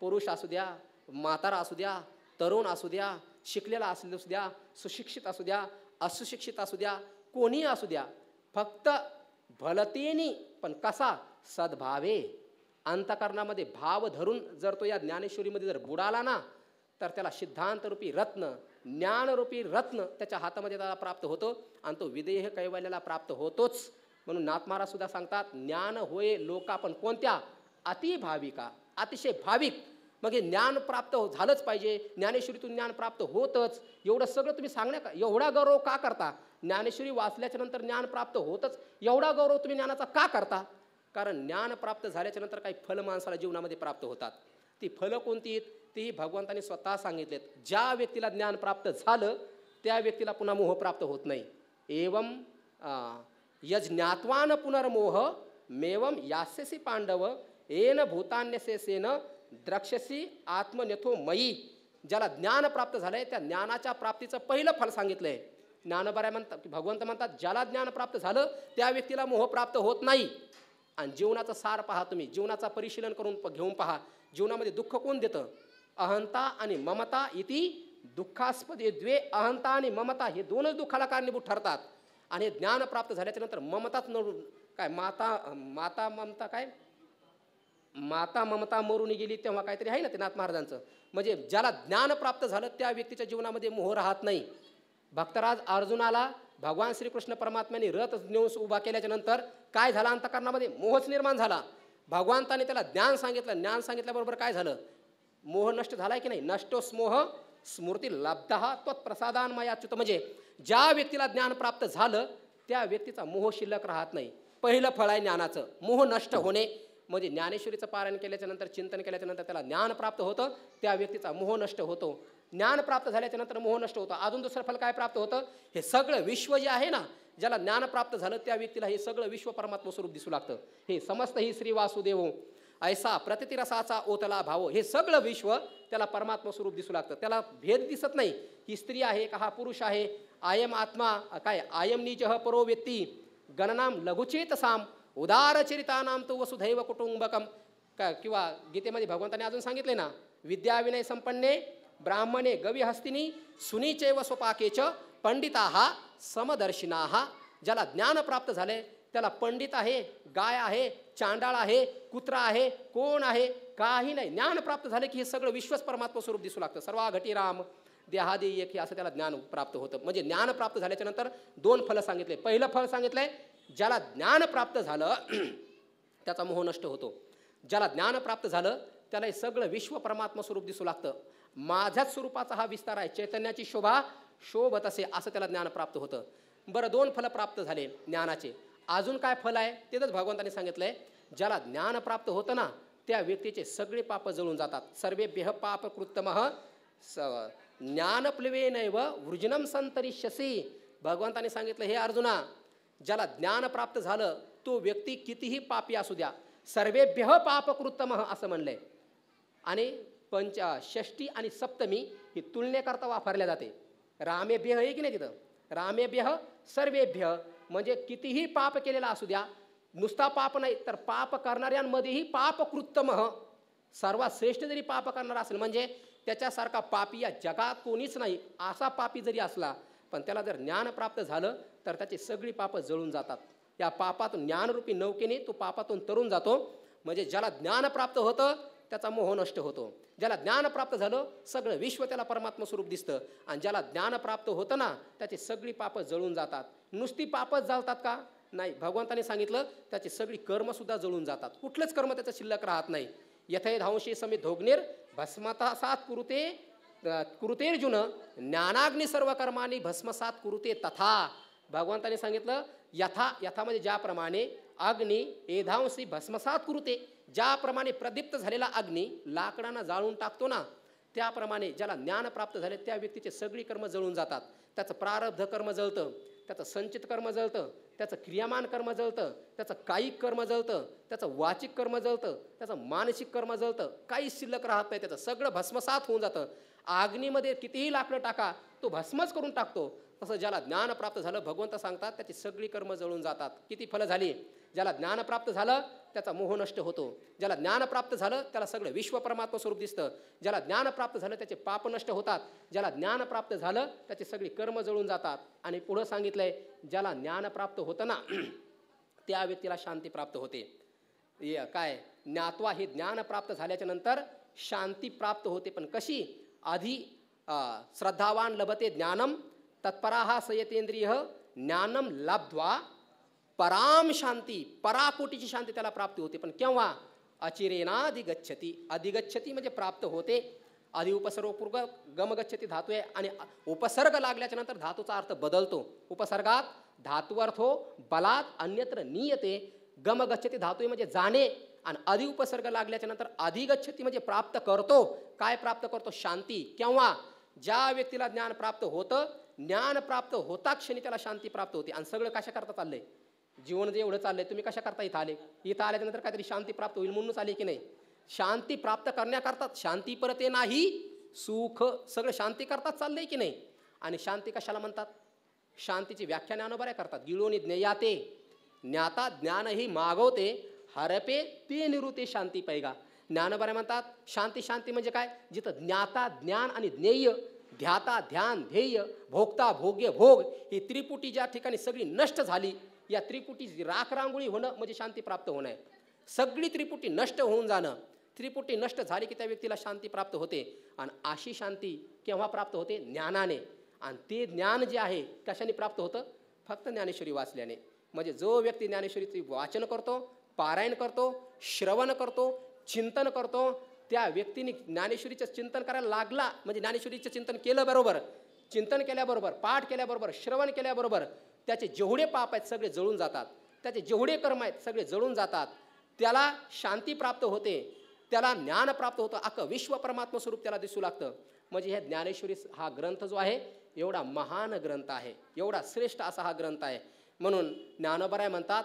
पुरुष असू द्या, म्हातारा असू द्या, तरुण असू द्या, शिकलेला असू द्या, सुशिक्षित असू द्या, असुशिक्षित असू द्या, कोणीही असू द्या, फक्त भलतेनी. पण कसा? सद्भावे, अंतकरणामध्ये भाव धरून जर तो या ज्ञानेश्वरीमध्ये जर बुडाला ना, तर त्याला सिद्धांतरूपी रत्न, ज्ञानरूपी रत्न त्याच्या हातामध्ये त्याला प्राप्त होतो आणि तो विदेह कैवल्याला प्राप्त होतोच. म्हणून नाथ महाराज सुद्धा सांगतात, ज्ञान होय लोका पण कोणत्या? अतिभाविका, अतिशय भाविक. मग हे ज्ञान प्राप्त झालंच पाहिजे, ज्ञानेश्वरीतून ज्ञान प्राप्त होतच. एवढं सगळं तुम्ही सांगण्या का एवढा गौरव का करता? ज्ञानेश्वरी वाचल्याच्या नंतर ज्ञान प्राप्त होतच, एवढा गौरव तुम्ही ज्ञानाचा का करता? कारण ज्ञान प्राप्त झाल्याच्या नंतर काही फल माणसाला जीवनामध्ये प्राप्त होतात. ती फलं कोणती? ती भगवंतांनी स्वतः सांगितलेत. ज्या व्यक्तीला ज्ञान प्राप्त झालं त्या व्यक्तीला पुन्हा मोह प्राप्त होत नाही. एवं यज्ञात्वान पुनर्मोह मेवम यास्यसी पांडव येन भूतान्यसेन द्रक्षसी आत्मन्यथो मयी. ज्याला ज्ञान प्राप्त झालंय त्या ज्ञानाच्या प्राप्तीचं पहिलं फल सांगितलंय. ज्ञानोबराय म्हणतात, भगवंत म्हणतात, ज्याला ज्ञान प्राप्त झालं त्या व्यक्तीला मोह प्राप्त होत नाही. आणि जीवनाचं सार पहा तुम्ही, जीवनाचा परिशीलन करून घेऊन पहा. जीवनामध्ये दुःख कोण देतं? अहंता आणि ममता इति दुःखास्पदे द्वे. अहंता आणि ममता हे दोनच दुःखाला कारणीभूत ठरतात. आणि ज्ञान प्राप्त झाल्याच्या नंतर ममताच नडून काय माता ममता मरून गेली तेव्हा काहीतरी आहे ना ते नाथ महाराजांचं. म्हणजे ज्याला ज्ञान प्राप्त झालं त्या व्यक्तीच्या जीवनामध्ये मोह राहत नाही. भक्तराज अर्जुनाला भगवान श्रीकृष्ण परमात्म्याने रथ नेऊन उभा केल्याच्या नंतर काय झालं? अंतःकरणामध्ये मोहच निर्माण झाला. भगवंताने त्याला ज्ञान सांगितलं. ज्ञान सांगितल्याबरोबर काय झालं? मोह नष्ट झालाय की नाही? नष्टोस मोह स्मृती लब्धः त्वत्प्रसादान मयाच्युत. म्हणजे ज्या व्यक्तीला ज्ञान प्राप्त झालं त्या व्यक्तीचा मोह शिल्लक राहत नाही. पहिलं फळ आहे ज्ञानाचं, मोह नष्ट होणे. म्हणजे ज्ञानेश्वरीचं पारायण केल्याच्या नंतर, चिंतन केल्याच्या नंतर त्याला ज्ञान प्राप्त होतं, त्या व्यक्तीचा मोह नष्ट होतो. ज्ञान प्राप्त झाल्याच्या नंतर मोह नष्ट होतो. अजून दुसरं फल काय प्राप्त होतं? हे सगळं विश्व जे आहे ना, ज्याला ज्ञान प्राप्त झालं त्या व्यक्तीला हे सगळं विश्व परमात्मा स्वरूप दिसू लागतं. हे समस्त ही श्री वासुदेव ऐसा प्रतिरसाचा ओतला भाव. हे सगळं विश्व त्याला परमात्मा स्वरूप दिसू लागतं. त्याला भेद दिसत नाही. ही स्त्री आहे का हा पुरुष आहे? आयम आत्मा काय? आयम निजः परो व्यक्ती गणनाम लघुचेतसाम उदारचरितानाम तो वसुधैव कुटुंबकम. किंवा गीतेमध्ये भगवंताने अजून सांगितले ना, विद्याविनय संपन्ने ब्राह्मणे गविहस्तिनी सुनीचैव स्वपाकेच पंडिताः समदर्शिनाः. ज्याला ज्ञान प्राप्त झाले त्याला पंडित आहे, गाय आहे, चांडाळ आहे, कुत्रा आहे, कोण आहे, काही नाही. ज्ञान प्राप्त झाले की हे सगळं विश्वच परमात्मा स्वरूप दिसू लागतं. सर्वा घटी राम देहादी एक, असं त्याला ज्ञान प्राप्त होतं. म्हणजे ज्ञान प्राप्त झाल्याच्या नंतर दोन फलं सांगितले. पहिलं फल सांगितलंय, ज्याला ज्ञान प्राप्त झालं त्याचा मोह नष्ट होतो. ज्याला ज्ञान प्राप्त झालं त्याला हे सगळं विश्व परमात्मा स्वरूप दिसू लागतं. माझ्याच स्वरूपाचा हा विस्तार आहे, चैतन्याची शोभा शोभत असे, असं त्याला ज्ञान प्राप्त होतं. बरं, दोन फलं प्राप्त झाले ज्ञानाचे. अजून काय फल आहे तेच भगवंताने सांगितलंय. ज्याला ज्ञान प्राप्त होतं ना त्या व्यक्तीचे सगळे पाप जळून जातात. सर्वेभ्यः पापकृत्तमः ज्ञानप्लवेनैव वृजनम संतरिष्यसि. भगवंताने सांगितलं, हे अर्जुना, ज्याला ज्ञान प्राप्त झालं तो व्यक्ती कितीही पापी असू द्या, सर्वेभ्यः पापकृत्तमः असं म्हणलंय. आणि षष्ठी आणि सप्तमी ही तुलनेकरता वापरल्या जाते. रामेभ्यः आहे की नाही तिथं? रामेभ्यः सर्वेभ्यः म्हणजे कितीही पाप केलेला असू द्या, नुसता पाप नाही तर पाप करणाऱ्यांमध्येही पापकृत्तमः, सर्वात श्रेष्ठ जरी पाप करणारा असेल म्हणजे त्याच्यासारखा पापी या जगात कोणीच नाही. असा पापी जरी असला पण त्याला जर ज्ञान प्राप्त झालं तर त्याची सगळी पापं जळून जातात. या पापातून ज्ञानरूपी नौकेने तो पापातून तरून जातो. म्हणजे ज्याला ज्ञान प्राप्त होतं त्याचा मोह नष्ट होतो. ज्याला ज्ञान प्राप्त झालं सगळं विश्व त्याला परमात्मा स्वरूप दिसतं. आणि ज्याला ज्ञान प्राप्त होतं ना त्याची सगळी पापं जळून जातात. नुसती पापच जळतात का? नाही. भगवंताने सांगितलं त्याची सगळी कर्मसुद्धा जळून जातात. कुठलंच कर्म त्याचं शिल्लक राहत नाही. यथैधांशी समित धोग्नेर भस्मसात कुरुतेर्जुन ज्ञानाग्नी सर्व कर्मानी भस्मसात कुरुते तथा. भगवंताने सांगितलं यथा म्हणजे ज्याप्रमाणे अग्नी एधांशी भस्मसात कुरुते, ज्याप्रमाणे प्रदीप्त झालेला अग्नी लाकडांना जाळून टाकतो ना त्याप्रमाणे ज्याला ज्ञान प्राप्त झाले त्या व्यक्तीचे सगळी कर्म जळून जातात. त्याचं प्रारब्ध कर्म जळतं, त्याचं संचित कर्म जळतं, त्याचं क्रियामान कर्म जळतं, त्याचं कायिक कर्म जळतं, त्याचं वाचिक कर्म जळतं, त्याचं मानसिक कर्म जळतं. काही शिल्लक राहत नाही. त्याचं सगळं भस्मसात होऊन जातं. अग्नीमध्ये कितीही लाकडं टाका तो भस्मच करून टाकतो. तसं ज्याला ज्ञान प्राप्त झालं भगवंत सांगतात त्याची सगळी कर्म जळून जातात. किती फलं झाली? ज्याला ज्ञान प्राप्त झालं त्याचा मोह नष्ट होतो. ज्याला ज्ञान प्राप्त झालं त्याला सगळं विश्व परमात्मा स्वरूप दिसतं. ज्याला ज्ञान प्राप्त झालं त्याचे पाप नष्ट होतात. ज्याला ज्ञान प्राप्त झालं त्याची सगळी कर्म जळून जातात. आणि पुढं सांगितलंय ज्याला ज्ञान प्राप्त होतं ना त्या व्यक्तीला शांती प्राप्त होते. काय ज्ञात्वा हे ज्ञान प्राप्त झाल्याच्या नंतर शांती प्राप्त होते. पण कशी? आधी श्रद्धावान लभते ज्ञानम तत्पराः संयतेंद्रिय ज्ञानम लब्ध्वा पराम शांती, पराकोटीची शांती त्याला प्राप्ती होते. पण केव्हा? अचिरेनाधिगच्छती. अधिगच्छती म्हणजे प्राप्त होते. आधी उपसर्गपूर्व गम गच्छती धातू आहे आणि उपसर्ग लागल्याच्या नंतर धातूचा अर्थ बदलतो. उपसर्गात धातू अर्थ हो बलात अन्यत्र नीयते. गम गच्छती धातू म्हणजे जाणे आणि आधी उपसर्ग लागल्याच्या नंतर अधिगच्छती म्हणजे प्राप्त करतो. काय प्राप्त करतो? शांती. केव्हा? ज्या व्यक्तीला ज्ञान प्राप्त होतं ज्ञान प्राप्त होता क्षणी त्याला शांती प्राप्त होते. आणि सगळं कशा करता चाललंय? जीवन जे एवढं चाललंय तुम्ही कशा करता इथं आले? इथं आल्यानंतर काहीतरी शांती प्राप्त होईल म्हणूनच आले की नाही? शांती प्राप्त करण्याकरता शांती परते नाही सुख सगळं शांती करतात चाललंय की नाही? आणि शांती कशाला म्हणतात? शांतीची व्याख्या ज्ञानोबऱ्या करतात. गिळोनी ज्ञेयाते ज्ञाता ज्ञान ही मागवते हरपे ते निवृत्ते शांती पैगा. ज्ञानोबऱ्या म्हणतात शांती. शांती म्हणजे काय? जिथं ज्ञाता ज्ञान आणि ज्ञेय, ध्याता ध्यान ध्येय, भोगता भोग्य भोग ही त्रिपुटी ज्या ठिकाणी सगळी नष्ट झाली या त्रिपुटी राख रांगोळी होणं म्हणजे शांती प्राप्त होणं आहे. सगळी त्रिपुटी नष्ट होऊन जाणं. त्रिपुटी नष्ट झाली की त्या व्यक्तीला शांती प्राप्त होते. आणि अशी शांती केव्हा प्राप्त होते? ज्ञानाने. आणि ते ज्ञान जे आहे कशाने प्राप्त होतं? फक्त ज्ञानेश्वरी वाचल्याने. म्हणजे जो व्यक्ती ज्ञानेश्वरीचे वाचन करतो, पारायण करतो, श्रवण करतो, चिंतन करतो, त्या व्यक्तीने ज्ञानेश्वरीचं चिंतन करायला लागला म्हणजे ज्ञानेश्वरीचं चिंतन केलं बरोबर, चिंतन केल्याबरोबर, पाठ केल्याबरोबर, श्रवण केल्याबरोबर त्याचे जेवढे पाप आहेत सगळे जळून जातात. त्याचे जेवढे कर्म आहेत सगळे जळून जातात. त्याला शांती प्राप्त होते. त्याला ज्ञान प्राप्त होतं. अख्खं विश्व परमात्मा स्वरूप त्याला दिसू लागतं. म्हणजे हे ज्ञानेश्वरी हा ग्रंथ जो आहे एवढा महान ग्रंथ आहे, एवढा श्रेष्ठ असा हा ग्रंथ आहे. म्हणून ज्ञानोबराय म्हणतात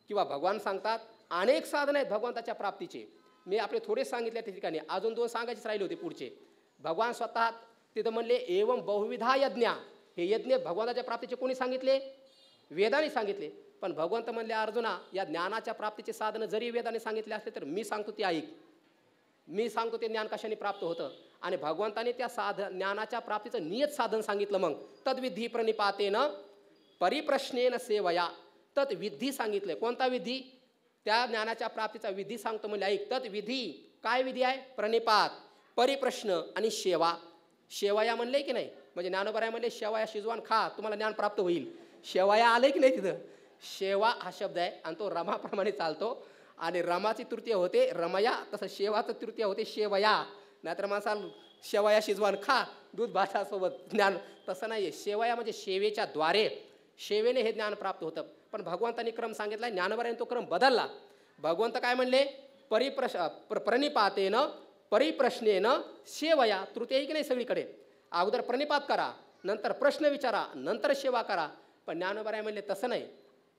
किंवा भगवान सांगतात अनेक साधन आहेत भगवंताच्या प्राप्तीचे. मी आपले थोडेच सांगितले त्या ठिकाणी, अजून 2 सांगायचेच राहिले होते पुढचे. भगवान स्वतः तिथं म्हणले एवं बहुविधा यज्ञ. हे यज्ञ भगवंताच्या प्राप्तीचे कोणी सांगितले? वेदाने सांगितले. पण भगवंत म्हणले अर्जुना या ज्ञानाच्या प्राप्तीचे साधन जरी वेदाने सांगितले असले तर मी सांगतो ते ऐक. मी सांगतो ते ज्ञान कशाने प्राप्त होतं. आणि भगवंताने त्या ज्ञानाच्या प्राप्तीचं नियत साधन सांगितलं. मग तद्विधी प्रणिपातेन परिप्रश्नेन सेवया. तत् विधी सांगितले. कोणता विधी? त्या ज्ञानाच्या प्राप्तीचा विधी सांगतो म्हणजे ऐक. तत् विधी काय विधी आहे? प्रणिपात, परिप्रश्न आणि शेवा. शेवया म्हणले की नाही? म्हणजे ज्ञानोबराय म्हणले शेवया शिजवान खा तुम्हाला ज्ञान प्राप्त होईल. शेवया आले की नाही तिथं? शेवा हा शब्द आहे आणि तो रमाप्रमाणे चालतो. आणि रमाची तृतीय होते रमया, तसं शेवाचं तृतीय होते शेवया. नाहीतर माणसाला शेवया शिजवान खा दूध भातासोबत ज्ञान, तसं नाही आहे. शेवया म्हणजे शेवेच्या द्वारे, शेवेने हे ज्ञान प्राप्त होतं. पण भगवंतांनी क्रम सांगितला, ज्ञानोबरायने तो क्रम बदलला. भगवंत काय म्हणले? प्रणिपातेन परिप्रश्नेन शेवया. तृतीय की नाही सगळीकडे? अगोदर प्रणिपात करा, नंतर प्रश्न विचारा, नंतर सेवा करा. पण ज्ञानोबराय म्हणले तसं नाही.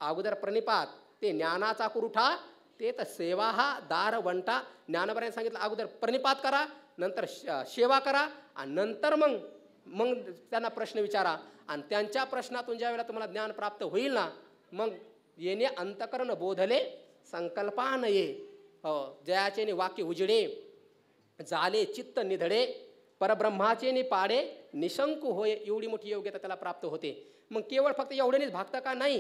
अगोदर प्रणिपात ते ज्ञानाचा कुरुठा, ते तर सेवा हा दार वंटा. ज्ञानोबरायने सांगितलं अगोदर प्रणिपात करा, नंतर सेवा करा आणि नंतर मग त्यांना प्रश्न विचारा. आणि त्यांच्या प्रश्नातून ज्या वेळेला तुम्हाला ज्ञान प्राप्त होईल ना मग येणे अंतकरण बोधले संकल्पानये. जयाचे वाक्य उजडे झाले चित्त निधडे परब्रह्माचे नि पाडे निशंकू होय, एवढी मोठी योग्यता त्याला प्राप्त होते. मग केवळ फक्त एवढ्यानेच भागतं का? नाही.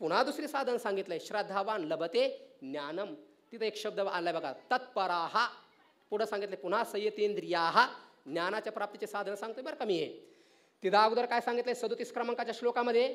पुन्हा दुसरी साधन सांगितलंय, श्रद्धावान लभते ज्ञानम. तिथं एक शब्द आलाय बघा, तत्पराहा. पुढं सांगितले पुन्हा संयतेंद्रियाहा, ज्ञानाच्या प्राप्तीचे साधन सांगतोय बरं का मी हे. तिथं अगोदर काय सांगितलंय 37 क्रमांकाच्या श्लोकामध्ये,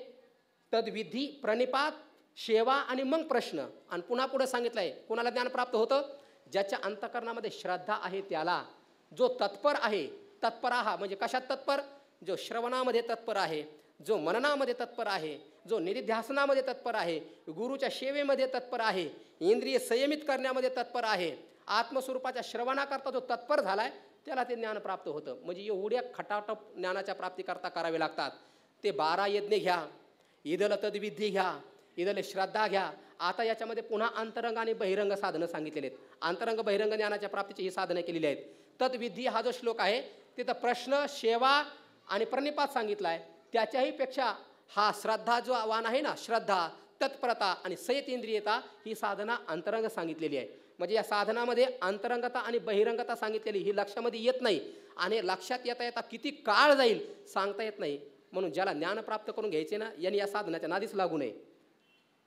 तद्विधी, प्रणिपात, सेवा आणि मग प्रश्न. आणि पुन्हा पुढे सांगितलंय कोणाला ज्ञान प्राप्त होतं? ज्याच्या अंतःकरणामध्ये श्रद्धा आहे त्याला, जो तत्पर आहे. तत्पराहा म्हणजे कशात तत्पर? जो श्रवणामध्ये तत्पर आहे, जो मननामध्ये तत्पर आहे, जो निधिध्यासनामध्ये तत्पर आहे, गुरुच्या सेवेमध्ये तत्पर आहे, इंद्रिय संयमित करण्यामध्ये तत्पर आहे, आत्मस्वरूपाच्या श्रवणाकरता जो तत्पर झालाय त्याला ते ज्ञान प्राप्त होतं. म्हणजे एवढ्या खटाटप ज्ञानाच्या प्राप्तीकरता करावे लागतात. ते 12 यज्ञ घ्या, इदल तद्विधी घ्या, इदल श्रद्धा घ्या. आता याच्यामध्ये पुन्हा अंतरंग आणि बहिरंग साधनं सांगितलेले आहेत. अंतरंग बहिरंग ज्ञानाच्या प्राप्तीची ही साधनं केलेली आहेत. तद्विधी हा जो श्लोक आहे तिथं प्रश्न, सेवा आणि प्रणिपात सांगितला आहे. त्याच्याही पेक्षा हा श्रद्धा जो वाण आहे ना, श्रद्धा, तत्परता आणि संयतेंद्रियता ही साधना अंतरंग सांगितलेली आहे. म्हणजे या साधनामध्ये अंतरंगता आणि बहिरंगता सांगितलेली ही लक्षामध्ये येत नाही. आणि लक्षात येता येता किती काळ जाईल सांगता येत नाही. म्हणून ज्याला ज्ञान प्राप्त करून घ्यायचे ना, यांनी या साधनाच्या नादीच लागू नये.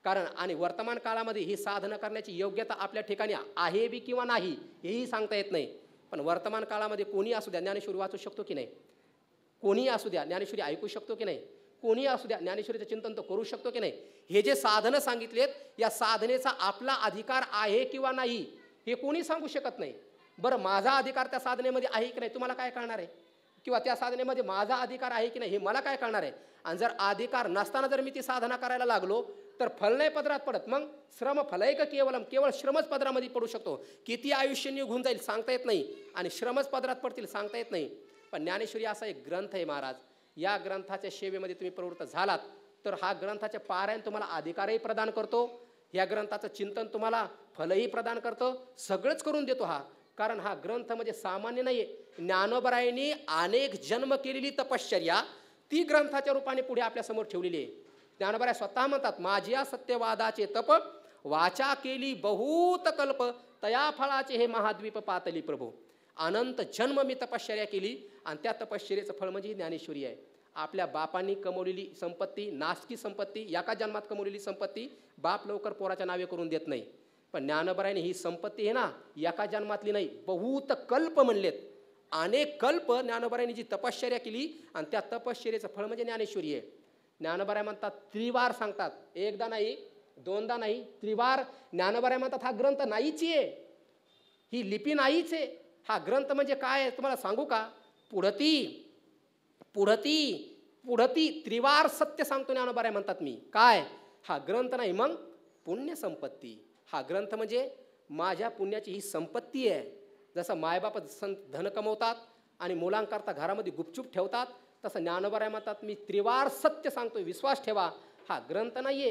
कारण आणि वर्तमान काळामध्ये ही साधना करण्याची योग्यता आपल्या ठिकाणी आहे बी किंवा नाही हेही सांगता येत नाही. पण वर्तमान काळामध्ये कोणी असू द्या ज्ञानेश्वरी वाचू शकतो की नाही, कोणी असू द्या ज्ञानेश्वरी ऐकू शकतो की नाही, कोणी असू द्या ज्ञानेश्वरीचं चिंतन तो करू शकतो की नाही. हे जे साधनं सांगितलेत या साधनेचा आपला अधिकार आहे किंवा नाही हे कोणी सांगू शकत नाही. बरं, माझा अधिकार त्या साधनेमध्ये आहे की नाही तुम्हाला काय कळणार आहे? किंवा त्या साधनेमध्ये माझा अधिकार आहे की नाही हे मला काय कळणार आहे? आणि जर अधिकार नसताना जर मी ती साधना करायला लागलो तर फल नाही पदरात पडत. मग श्रम फलैक केवलम, केवळ श्रमच पदरामध्ये पडू शकतो. किती आयुष्य निघून जाईल सांगता येत नाही आणि श्रमच पदरात पडतील सांगता येत नाही. पण ज्ञानेश्वरी असा एक ग्रंथ आहे महाराज, या ग्रंथाच्या सेवेमध्ये तुम्ही प्रवृत्त झालात तर हा ग्रंथाचे पारायण तुम्हाला अधिकारही प्रदान करतो, या ग्रंथाचं चिंतन तुम्हाला फलही प्रदान करतो, सगळंच करून देतो हा. कारण हा ग्रंथ म्हणजे सामान्य नाही आहे. ज्ञानोबरायांनी अनेक जन्म केलेली तपश्चर्या ती ग्रंथाच्या रूपाने पुढे आपल्यासमोर ठेवलेली आहे. ज्ञानोबराय स्वतः म्हणतात, माझ्या सत्यवादाचे तप वाचा केली बहुत कल्प, तया फळाचे हे महाद्वीप पातली प्रभू. अनंत जन्म मी तपश्चर्या केली आणि त्या तपश्चर्याचं फळ म्हणजे ज्ञानेश्वरी आहे. आपल्या बापांनी कमवलेली संपत्ती, नासकी संपत्ती, एका जन्मात कमवलेली संपत्ती बाप लवकर पोराच्या नावे करून देत नाही. पण ज्ञानोबरायने ही संपत्ती आहे ना एका जन्मातली नाही, बहुत कल्प म्हणलेत. अनेक कल्प ज्ञानोबरायने जी तपश्चर्या केली आणि त्या तपश्चर्याचं फळ म्हणजे ज्ञानेश्वरी आहे. ज्ञानोबराय म्हणतात त्रिवार सांगतात, एकदा नाही दोनदा नाही त्रिवार. ज्ञानोबराय म्हणतात हा ग्रंथ नाहीची आहे, ही लिपी नाहीच आहे. हा ग्रंथ म्हणजे काय आहे तुम्हाला सांगू का? पुढती पुढती पुढती त्रिवार सत्य सांगतो ज्ञानोबराय म्हणतात मी. काय? हा ग्रंथ नाही मग पुण्य संपत्ती. हा ग्रंथ म्हणजे माझ्या पुण्याची ही संपत्ती आहे. जसं मायबाप धन कमवतात आणि मुलांकरता घरामध्ये गुपचूप ठेवतात, तसं ज्ञानोबराय म्हणतात मी त्रिवार सत्य सांगतोय, विश्वास ठेवा. हा ग्रंथ नाहीये,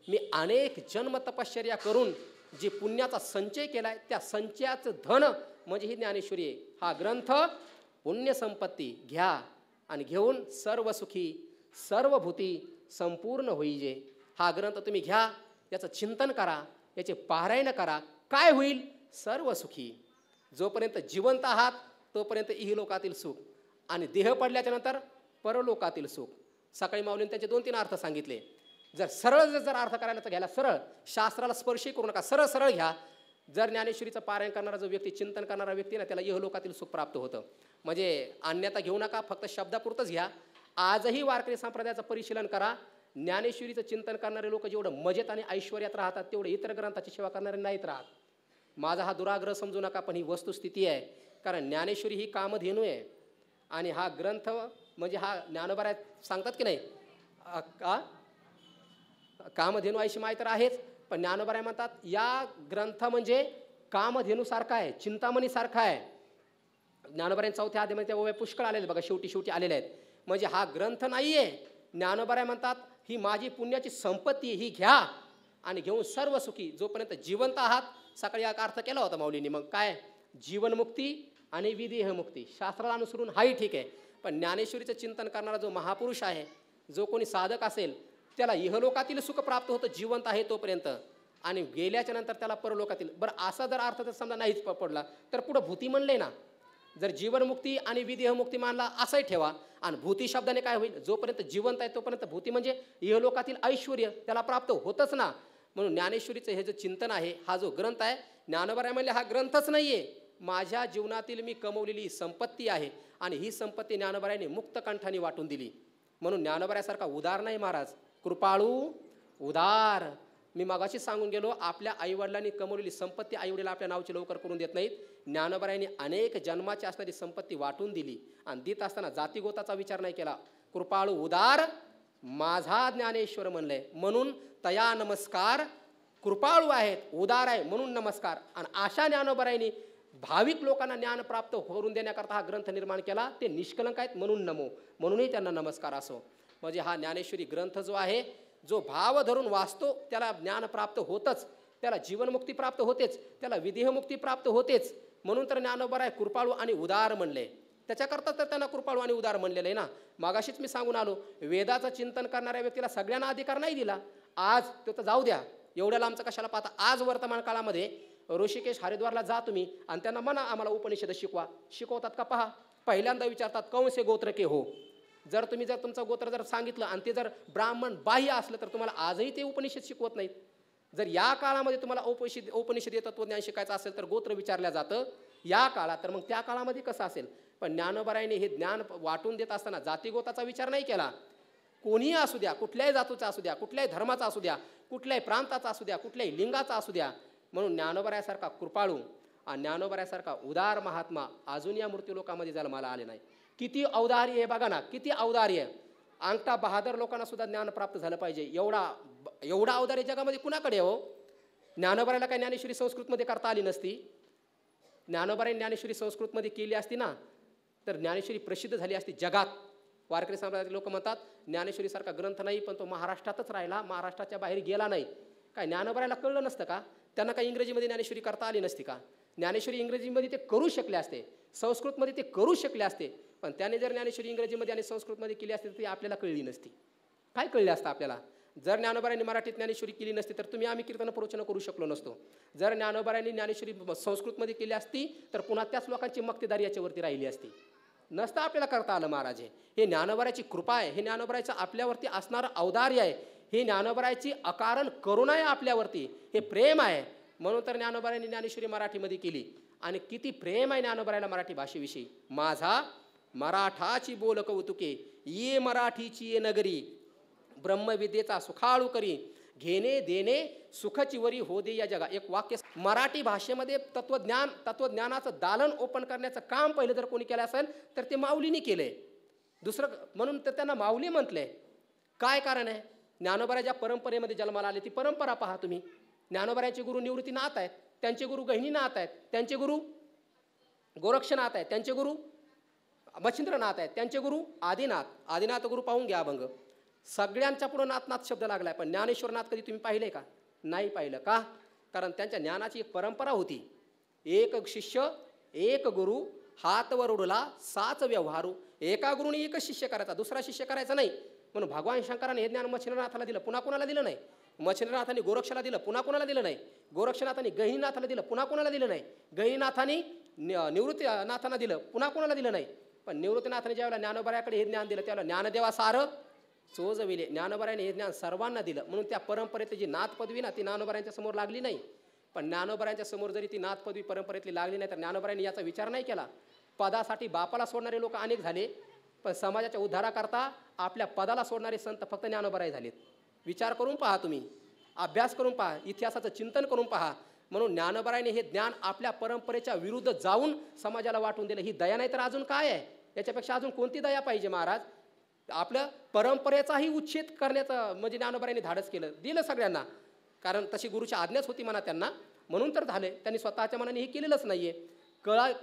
मी अनेक जन्म तपश्चर्या करून जे पुण्याचा संचय केलाय त्या संचयाचं धन म्हणजे ही ज्ञानेश्वरी आहे. हा ग्रंथ पुण्य संपत्ती घ्या आणि घेऊन सर्व सुखी सर्व भूती संपूर्ण होईजे. हा ग्रंथ तुम्ही घ्या, याचं चिंतन करा, याचे पारायण करा. काय होईल? सर्व सुखी. जोपर्यंत जिवंत आहात तोपर्यंत इहलोकातील सुख आणि देह पडल्याच्या नंतर परलोकातील सुख. सकाळी माऊलीने त्याचे 2-3 अर्थ सांगितले. जर सरळ जर अर्थ करायला तर घ्यायला सरळ, शास्त्राला स्पर्शही करू नका, सरळ सरळ घ्या. जर ज्ञानेश्वरीचं पारायण करणारा जो व्यक्ती, चिंतन करणारा व्यक्ती ना, त्याला इहलोकातील सुख प्राप्त होतं. म्हणजे अन्यथा घेऊ नका, फक्त शब्दापुरतंच घ्या. आजही वारकरी संप्रदायाचं परिशीलन करा. ज्ञानेश्वरीचं चिंतन करणारे लोक जेवढं मजेत आणि ऐश्वर्यात राहतात तेवढे इतर ग्रंथाची सेवा करणारे नाहीत राहत. माझा हा दुराग्रह समजू नका, पण ही वस्तुस्थिती आहे. कारण ज्ञानेश्वरी ही कामधेनू आहे आणि हा ग्रंथ म्हणजे हा ज्ञानोबराय सांगतात की नाही कामधेनू अशी माहिती तर आहेच, पण ज्ञानोबराय म्हणतात या ग्रंथ म्हणजे कामधेनूसारखा आहे, चिंतामणीसारखा आहे. ज्ञानोबराय 4थ्या अध्यायामध्ये त्या ओव्या पुष्कळ आलेले बघा, शेवटी आलेले आहेत. म्हणजे हा ग्रंथ नाही आहे. ज्ञानोबराय म्हणतात ही माझी पुण्याची संपत्ती, ही घ्या आणि घेऊन सर्व सुखी. जोपर्यंत जिवंत आहात, सकाळी एक अर्थ केला होता माऊलींनी, मग काय जीवनमुक्ती आणि विदेहमुक्ती. शास्त्राला अनुसरून हाही ठीक आहे, पण ज्ञानेश्वरीचं चिंतन करणारा जो महापुरुष आहे, जो कोणी साधक असेल, त्याला इहलोकातील सुख प्राप्त होतं जिवंत आहे तोपर्यंत, आणि गेल्याच्या नंतर त्याला परलोकातील. बरं, असा जर अर्थ जर समजा नाहीच पडला तर पुढं भूती म्हणले ना, जर जीवनमुक्ती आणि विदेहमुक्ती मानला असंही ठेवा, आणि भूती शब्दाने काय होईल, जोपर्यंत जिवंत आहे तोपर्यंत भूती म्हणजे इहलोकातील ऐश्वर्य त्याला प्राप्त होतच ना. म्हणून ज्ञानेश्वरीचं हे जे चिंतन आहे, हा जो ग्रंथ आहे, ज्ञानोबा म्हणले हा ग्रंथच नाही आहे, माझ्या जीवनातील मी कमवलेली संपत्ती आहे, आणि ही संपत्ती ज्ञानोबारायांनी मुक्त कंठाने वाटून दिली. म्हणून ज्ञानोबारायासारखा उदार नाही महाराज, कृपाळू उदार. मी मगाशी सांगून गेलो, आपल्या आईवडिलांनी कमवलेली संपत्ती आईवडिला आपल्या नावची लवकर करून देत नाहीत. ज्ञानोबारायांनी अनेक जन्माची असणारी संपत्ती वाटून दिली, आणि देत असताना जातीगोताचा विचार नाही केला. कृपाळू उदार माझा ज्ञानेश्वर म्हणलंय, म्हणून तया नमस्कार. कृपाळू आहेत, उदार आहे म्हणून नमस्कार. आणि अशा ज्ञानोबारायांनी भाविक लोकांना ज्ञान प्राप्त करून देण्याकरता हा ग्रंथ निर्माण केला. ते निष्कलंक आहेत म्हणून नमो, म्हणूनही त्यांना नमस्कार असो. म्हणजे हा ज्ञानेश्वरी ग्रंथ जो आहे, जो भाव धरून वाचतो त्याला ज्ञान प्राप्त होतच, त्याला जीवनमुक्ती प्राप्त होतेच, त्याला विदेहमुक्ती प्राप्त होतेच. म्हणून तर ज्ञानोबा कृपाळू आणि उदार म्हणले. त्याच्याकरता तर त्यांना कृपाळू आणि उदार म्हणलेलं आहे ना. मागाशीच मी सांगून आलो, वेदाचं चिंतन करणाऱ्या व्यक्तीला सगळ्यांना अधिकार नाही दिला. आज तो तर जाऊ द्या, एवढ्याला आमचं कशाला पाहता. आज वर्तमान काळामध्ये ऋषिकेश हरिद्वारला जा तुम्ही आणि त्यांना म्हणा आम्हाला उपनिषद शिकवा, शिकवतात का पहा. पहिल्यांदा विचारतात कौनसे गोत्र के हो. जर तुम्ही जर तुमचं गोत्र जर सांगितलं आणि ते जर ब्राह्मण बाह्य असलं तर तुम्हाला आजही ते उपनिषद शिकवत नाहीत. जर या काळामध्ये तुम्हाला उपनिषदीय तत्वज्ञान शिकायचं असेल तर गोत्र विचारलं जातं या काळात, तर मग त्या काळामध्ये कसं असेल. पण ज्ञानोबारायांनी हे ज्ञान वाटून देत असताना जातीगोताचा विचार नाही केला. कोणीही असू द्या, कुठल्याही जातीचा असू द्या, कुठल्याही धर्माचा असू द्या, कुठल्याही प्रांताचा असू द्या, कुठल्याही लिंगाचा असू द्या. म्हणून ज्ञानोबारायासारखा कृपाळू आणि ज्ञानोबारायासारखा उदार महात्मा अजून या मृत्यूलोकामध्ये जन्माला आले नाही. किती औदार्य आहे बघा ना, किती औदार्य. अंगठा बहादर लोकांना सुद्धा ज्ञान प्राप्त झालं पाहिजे, एवढा औदार्य जगामध्ये कुणाकडे हो. ज्ञानोबारायाला काही ज्ञानेश्वरी संस्कृतमध्ये करता आली नसती. ज्ञानोबारायांनी ज्ञानेश्वरी संस्कृतमध्ये केली असती ना, तर ज्ञानेश्वरी प्रसिद्ध झाली असती जगात. वारकरी संप्रदायातील लोक म्हणतात ज्ञानेश्वरीसारखा ग्रंथ नाही, पण तो महाराष्ट्रातच राहिला, महाराष्ट्राच्या बाहेर गेला नाही. काय ज्ञानोबारायाला कळलं नसतं का? त्यांना काही इंग्रजीमध्ये ज्ञानेश्वरी करता आली नसती का? ज्ञानेश्वरी इंग्रजीमध्ये ते करू शकले असते, संस्कृतमध्ये ते करू शकले असते. पण त्याने जर ज्ञानेश्वरी इंग्रजीमध्ये आणि संस्कृतमध्ये केली असते तर ती आपल्याला कळली नसती. काय कळले असतं आपल्याला? जर ज्ञानोबारायांनी मराठीत ज्ञानेश्वरी केली नसती तर तुम्ही आम्ही कीर्तन प्रवचन करू शकलो नसतो. जर ज्ञानोबारायांनी ज्ञानेश्वरी संस्कृतमध्ये केली असती तर पुन्हा त्याच लोकांची मक्तेदारी याच्यावरती राहिली असती. नसतं आपल्याला करता आलं महाराज. हे ज्ञानोबारायाची कृपा आहे, हे ज्ञानोबारायाचं आपल्यावरती असणारं औदार्य आहे, हे ज्ञानोबारायाची अकारण करुणा आहे आपल्यावरती, हे प्रेम आहे. म्हणून तर ज्ञानोबारायांनी ज्ञानेश्वरी मराठीमध्ये केली. आणि किती प्रेम आहे ज्ञानोबारायाला मराठी भाषेविषयी. माझा मराठाची बोल कौतुके, ये मराठीची ये नगरी, ब्रह्मविद्येचा सुखाळू करी, घेणे देणे सुखची वरी हो दे या जगा. एक वाक्य. मराठी भाषेमध्ये तत्वज्ञानाचं दालन ओपन करण्याचं काम पहिलं जर कोणी केलं असेल तर ते माऊलींनी केलंय. दुसरं म्हणून तर त्यांना माऊली म्हटलंय. काय कारण आहे? ज्ञानोबाराया ज्या परंपरेमध्ये जन्माला आले ती परंपरा पहा तुम्ही. ज्ञानोबारायांचे गुरु निवृत्तीनाथ आहेत, त्यांचे गुरु गहिनीनाथ आहेत, त्यांचे गुरु गोरक्षनाथ आहेत, त्यांचे गुरु मच्छिंद्रनाथ आहेत, त्यांचे गुरु आदिनाथ गुरु पाहून घ्या अभंग. सगळ्यांच्या पुढे नाथनाथ शब्द लागलाय. पण ज्ञानेश्वरनाथ कधी तुम्ही पाहिले का? नाही पाहिलं. का? कारण त्यांच्या ज्ञानाची एक परंपरा होती. एक शिष्य एक गुरु, हात वर उडला साच व्यवहारू. एका गुरुने एकच शिष्य करायचा, दुसरा शिष्य करायचा नाही. म्हणून भगवान शंकराने हे ज्ञान मच्छिंद्रनाथाला दिलं, पुन्हा कोणाला दिलं नाही. मच्छिंद्रनाथांनी गोरक्षला दिलं, पुन्हा कोणाला दिलं नाही. गोरक्षनाथांनी गहिनीनाथाला दिलं, पुन्हा कोणाला दिलं नाही. गहिनीनाथांनी निवृत्तीनाथांना दिलं, पुन्हा कोणाला दिलं नाही. पण निवृत्तीनाथांनी ज्यावेळेला ज्ञानोबारायाकडे हे ज्ञान दिलं त्यावेळेला ज्ञानदेवा सार चोजविले. ज्ञानोबारायाने हे ज्ञान सर्वांना दिलं. म्हणून त्या परंपरेतली जी नाथ पदवी ना ती ज्ञानोबारायांच्या समोर लागली नाही. पण ज्ञानोबारायांच्या समोर जरी ती नाथ पदवी परंपरेतली लागली नाही तर ज्ञानोबारायांनी याचा विचार नाही केला. पदासाठी बापाला सोडणारे लोक अनेक झाले, पण समाजाच्या उद्धाराकरता आपल्या पदाला सोडणारे संत फक्त ज्ञानोबाराय झालेत. विचार करून पहा तुम्ही, अभ्यास करून पहा, इतिहासाचं चिंतन करून पहा. म्हणून ज्ञानोबारायाने हे ज्ञान आपल्या परंपरेच्या विरुद्ध जाऊन समाजाला वाटून दिलं. ही दया नाही तर अजून काय आहे? याच्यापेक्षा अजून कोणती दया पाहिजे महाराज? आपल्या परंपरेचाही उच्छेद करण्याचं म्हणजे ज्ञानोबारायांनी धाडस केलं, दिलं सगळ्यांना. कारण तशी गुरुची आज्ञाच होती म्हणा त्यांना, म्हणून तर झाले. त्यांनी स्वतःच्या मनाने हे केलेलंच नाहीये.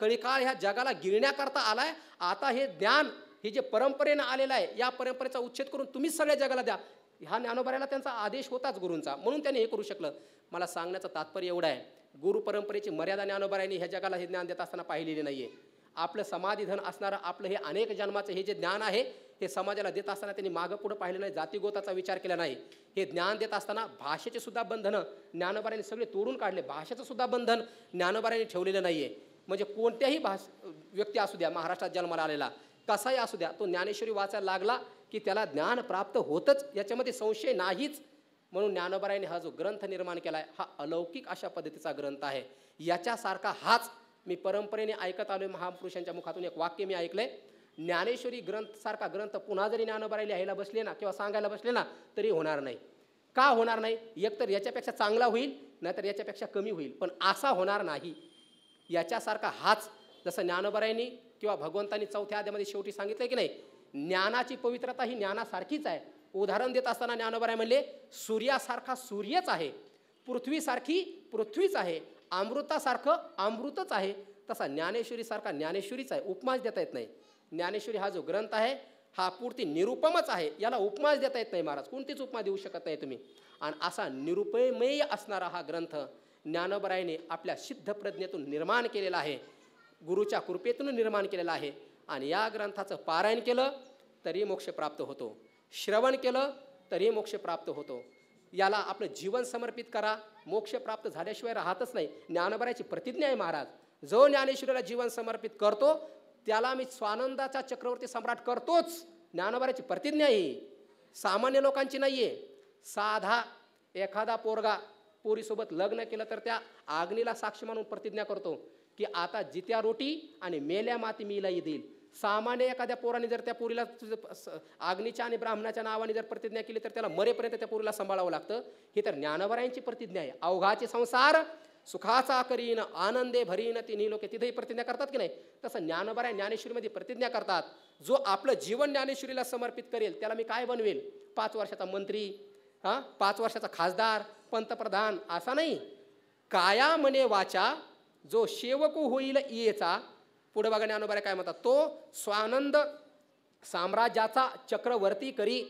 कळीकाळ ह्या जगाला गिळण्याकरता आलाय. आता हे ज्ञान हे जे परंपरेनं आलेलं आहे या परंपरेचा उच्छेद करून तुम्हीच सगळ्या जगाला द्या. ह्या ज्ञानोबारायाला त्यांचा आदेश होताच गुरूंचा, म्हणून त्यांनी हे करू शकलं. मला सांगण्याचं तात्पर्य एवढं आहे, गुरु परंपरेची मर्यादा ज्ञानोबारायांनी ह्या जगाला हे ज्ञान देत असताना पाहिलेली नाहीये. आपलं समाधीधन असणारं आपलं हे अनेक जन्माचं हे जे ज्ञान आहे हे समाजाला देत असताना त्यांनी मागं पुढं पाहिलं नाही, जातीगोताचा विचार केला नाही. हे ज्ञान देत असताना भाषेचे सुद्धा बंधनं ज्ञानोबारायांनी सगळे तोडून काढले. भाषेचं सुद्धा बंधन ज्ञानोबारायांनी ठेवलेलं नाहीये. म्हणजे कोणत्याही व्यक्ती असू द्या, महाराष्ट्रात जन्माला आलेला कसाही असू द्या, तो ज्ञानेश्वरी वाचायला लागला की त्याला ज्ञान प्राप्त होतच, याच्यामध्ये संशय नाहीच. म्हणून ज्ञानोबरायांनी हा जो ग्रंथ निर्माण केला आहे हा अलौकिक अशा पद्धतीचा ग्रंथ आहे. याच्यासारखा हाच मी परंपरेने ऐकत आलोय, महापुरुषांच्या मुखातून एक वाक्य मी ऐकलंय, ज्ञानेश्वरी सारखा ग्रंथ पुन्हा जरी ज्ञानोबराय लिहायला बसले ना किंवा सांगायला बसले ना तरी होणार नाही. का होणार नाही? एकतर याच्यापेक्षा चांगला होईल, नाहीतर याच्यापेक्षा कमी होईल, पण असा होणार नाही. याच्यासारखा हाच, जसं ज्ञानोबरायांनी किंवा भगवंतांनी चौथ्या अध्यायामध्ये शेवटी सांगितलंय की नाही, ज्ञानाची पवित्रता ही ज्ञानासारखीच आहे. उदाहरण देत असताना ज्ञानोबराय म्हणले सूर्यासारखा सूर्यच आहे, पृथ्वीसारखी पृथ्वीच आहे, अमृतासारखं अमृतच आहे, तसा ज्ञानेश्वरीसारखा ज्ञानेश्वरीच आहे. उपमाच देता येत नाही. ज्ञानेश्वरी हा जो ग्रंथ आहे हा पूर्ती निरुपमच आहे, याला उपमाच देता येत नाही महाराज, कोणतीच उपमा देऊ शकत नाही तुम्ही. आणि असा निरुपमेय असणारा हा ग्रंथ ज्ञानोबरायाने आपल्या सिद्ध प्रज्ञेतून निर्माण केलेला आहे, गुरुच्या कृपेतून निर्माण केलेला आहे. आणि या ग्रंथाचं पारायण केलं तरी मोक्ष प्राप्त होतो, श्रवण केलं तरी मोक्ष प्राप्त होतो. याला आपलं जीवन समर्पित करा, मोक्ष प्राप्त झाल्याशिवाय राहतच नाही. ज्ञानोबरायाची प्रतिज्ञा आहे महाराज, जो ज्ञानेश्वरीला जीवन समर्पित करतो त्याला मी स्वानंदाचा चक्रवर्ती सम्राट करतोच. ज्ञानोबरायाची प्रतिज्ञा आहे, सामान्य लोकांची नाही आहे. साधा एखादा पोरगा पोरीसोबत लग्न केलं तर त्या अग्नीला साक्षी म्हणून प्रतिज्ञा करतो की आता जित्या रोटी आणि मेल्या माती मीला देईल. सामान्य एखाद्या पोराने जर त्या पोरीला अग्नीच्या आणि ब्राह्मणाच्या नावाने जर प्रतिज्ञा केली तर त्याला मरेपर्यंत त्या पोरीला सांभाळावं लागतं. ही तर ज्ञानोबरायांची प्रतिज्ञा आहे. अवघाचे संसार सुखाचा करीन आनंदे भरीन तिन्ही लोके, तिथेही प्रतिज्ञा करतात की नाही, तसं ज्ञानोबराय ज्ञानेश्वरीमध्ये प्रतिज्ञा करतात, जो आपलं जीवन ज्ञानेश्वरीला समर्पित करेल त्याला मी काय बनवेल, 5 वर्षाचा मंत्री, 5 वर्षाचा खासदार, पंतप्रधान, असा नाही. काया मने वाचा जो सेवकू होईल येचा. पुढे बघा ज्ञानोबराय काय म्हणतात, तो स्वानंद साम्राज्याचा चक्रवर्ती करी.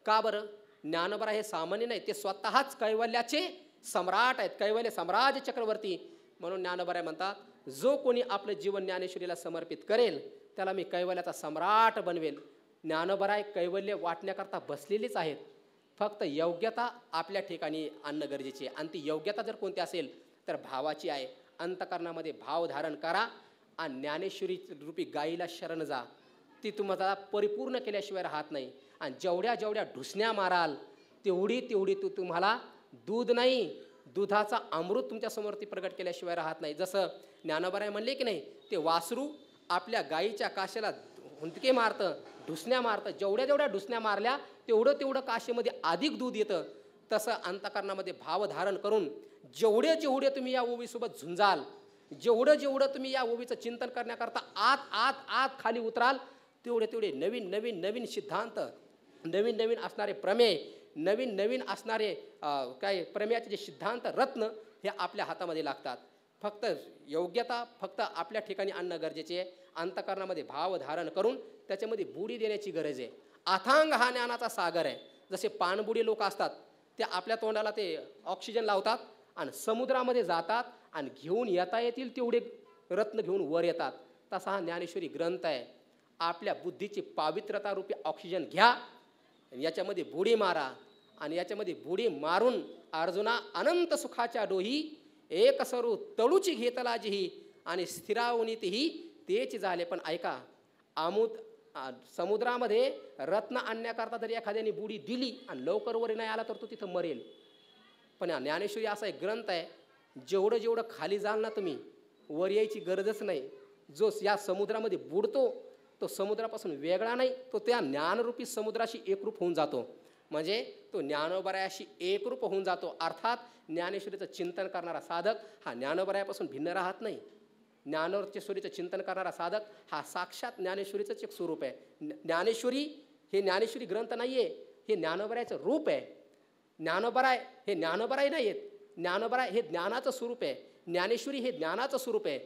का बरं? ज्ञानोबराय हे सामान्य नाही, ते स्वतःच कैवल्याचे सम्राट आहेत, कैवल्य साम्राज्य चक्रवर्ती. म्हणून ज्ञानोबराय म्हणतात, जो कोणी आपलं जीवन ज्ञानेश्वरीला समर्पित करेल त्याला मी कैवल्याचा सम्राट बनवेल. ज्ञानोबराय कैवल्य वाटण्याकरता बसलेलीच आहेत, फक्त योग्यता आपल्या ठिकाणी आणणं गरजेची आहे. आणि ती योग्यता जर कोणती असेल तर भावाची आहे. अंतकरणामध्ये भाव धारण करा आणि ज्ञानेश्वरी रूपी गाईला शरण जा. ती तुम्हाला परिपूर्ण केल्याशिवाय राहत नाही. आणि जेवढ्या जेवढ्या ढुसण्या माराल तेवढी तेवढी तुम्हाला दूध नाही, दुधाचा अमृत तुमच्यासमोर ती प्रगट केल्याशिवाय राहत नाही. जसं ज्ञानोबराय म्हणले की नाही, ते वासरू आपल्या गाईच्या काशेला हुंदके मारतं, ढुसण्या मारतं. जेवढ्या जेवढ्या ढुसण्या मारल्या तेवढं तेवढं काशेमध्ये अधिक दूध येतं. तसं अंतकरणामध्ये भाव धारण करून जेवढे जेवढे तुम्ही या ओवीसोबत झुंजाल, जेवढं जेवढं तुम्ही या ओवीचं चिंतन करण्याकरता आत आत आत खाली उतराल, तेवढे तेवढे नवीन नवीन नवीन सिद्धांत, नवीन नवीन असणारे प्रमेय, नवीन नवीन असणारे काय प्रमेयाचे जे सिद्धांत रत्न हे आपल्या हातामध्ये लागतात. फक्त योग्यता फक्त आपल्या ठिकाणी आणणं गरजेचे आहे. अंतकरणामध्ये भाव धारण करून त्याच्यामध्ये बुडी देण्याची गरज आहे. अथांग हा ज्ञानाचा सागर आहे. जसे पाणबुडी लोक असतात, ते आपल्या तोंडाला ते ऑक्सिजन लावतात आणि समुद्रामध्ये जातात आणि घेऊन येता येतील तेवढे रत्न घेऊन वर येतात. तसा हा ज्ञानेश्वरी ग्रंथ आहे. आपल्या बुद्धीची पावित्रता रूपी ऑक्सिजन घ्या, याच्यामध्ये बुडी मारा आणि याच्यामध्ये बुडी मारून अर्जुना अनंत सुखाच्या डोही एक सरू तळूची घेतला जिही आणि स्थिरावनीतही तेच झाले. पण ऐका, समुद्रामध्ये रत्न आणण्याकरता जरी एखाद्याने बुडी दिली आणि लवकर वर नाही आला तर तो तिथं मरेल. पण या ज्ञानेश्वरी असा एक ग्रंथ आहे, जेवढं जेवढं खाली जाल ना तुम्ही, वर यायची गरजच नाही. जो या समुद्रामध्ये बुडतो तो समुद्रापासून वेगळा नाही, तो त्या ज्ञानरूपी समुद्राशी एकरूप होऊन जातो. म्हणजे तो ज्ञानोबरायाशी एकरूप होऊन जातो. अर्थात ज्ञानेश्वरीचं चिंतन करणारा साधक हा ज्ञानोबरायापासून भिन्न राहत नाही. ज्ञानेश्वरीचं चिंतन करणारा साधक हा साक्षात ज्ञानेश्वरीचंच एक स्वरूप आहे. ज्ञानेश्वरी हे ज्ञानेश्वरी ग्रंथ नाही आहे, हे ज्ञानोबरायाचं रूप आहे. ज्ञानोबराय हे ज्ञानोबराय नाही आहेत, ज्ञानोबराय हे ज्ञानाचं स्वरूप आहे. ज्ञानेश्वरी हे ज्ञानाचं स्वरूप आहे.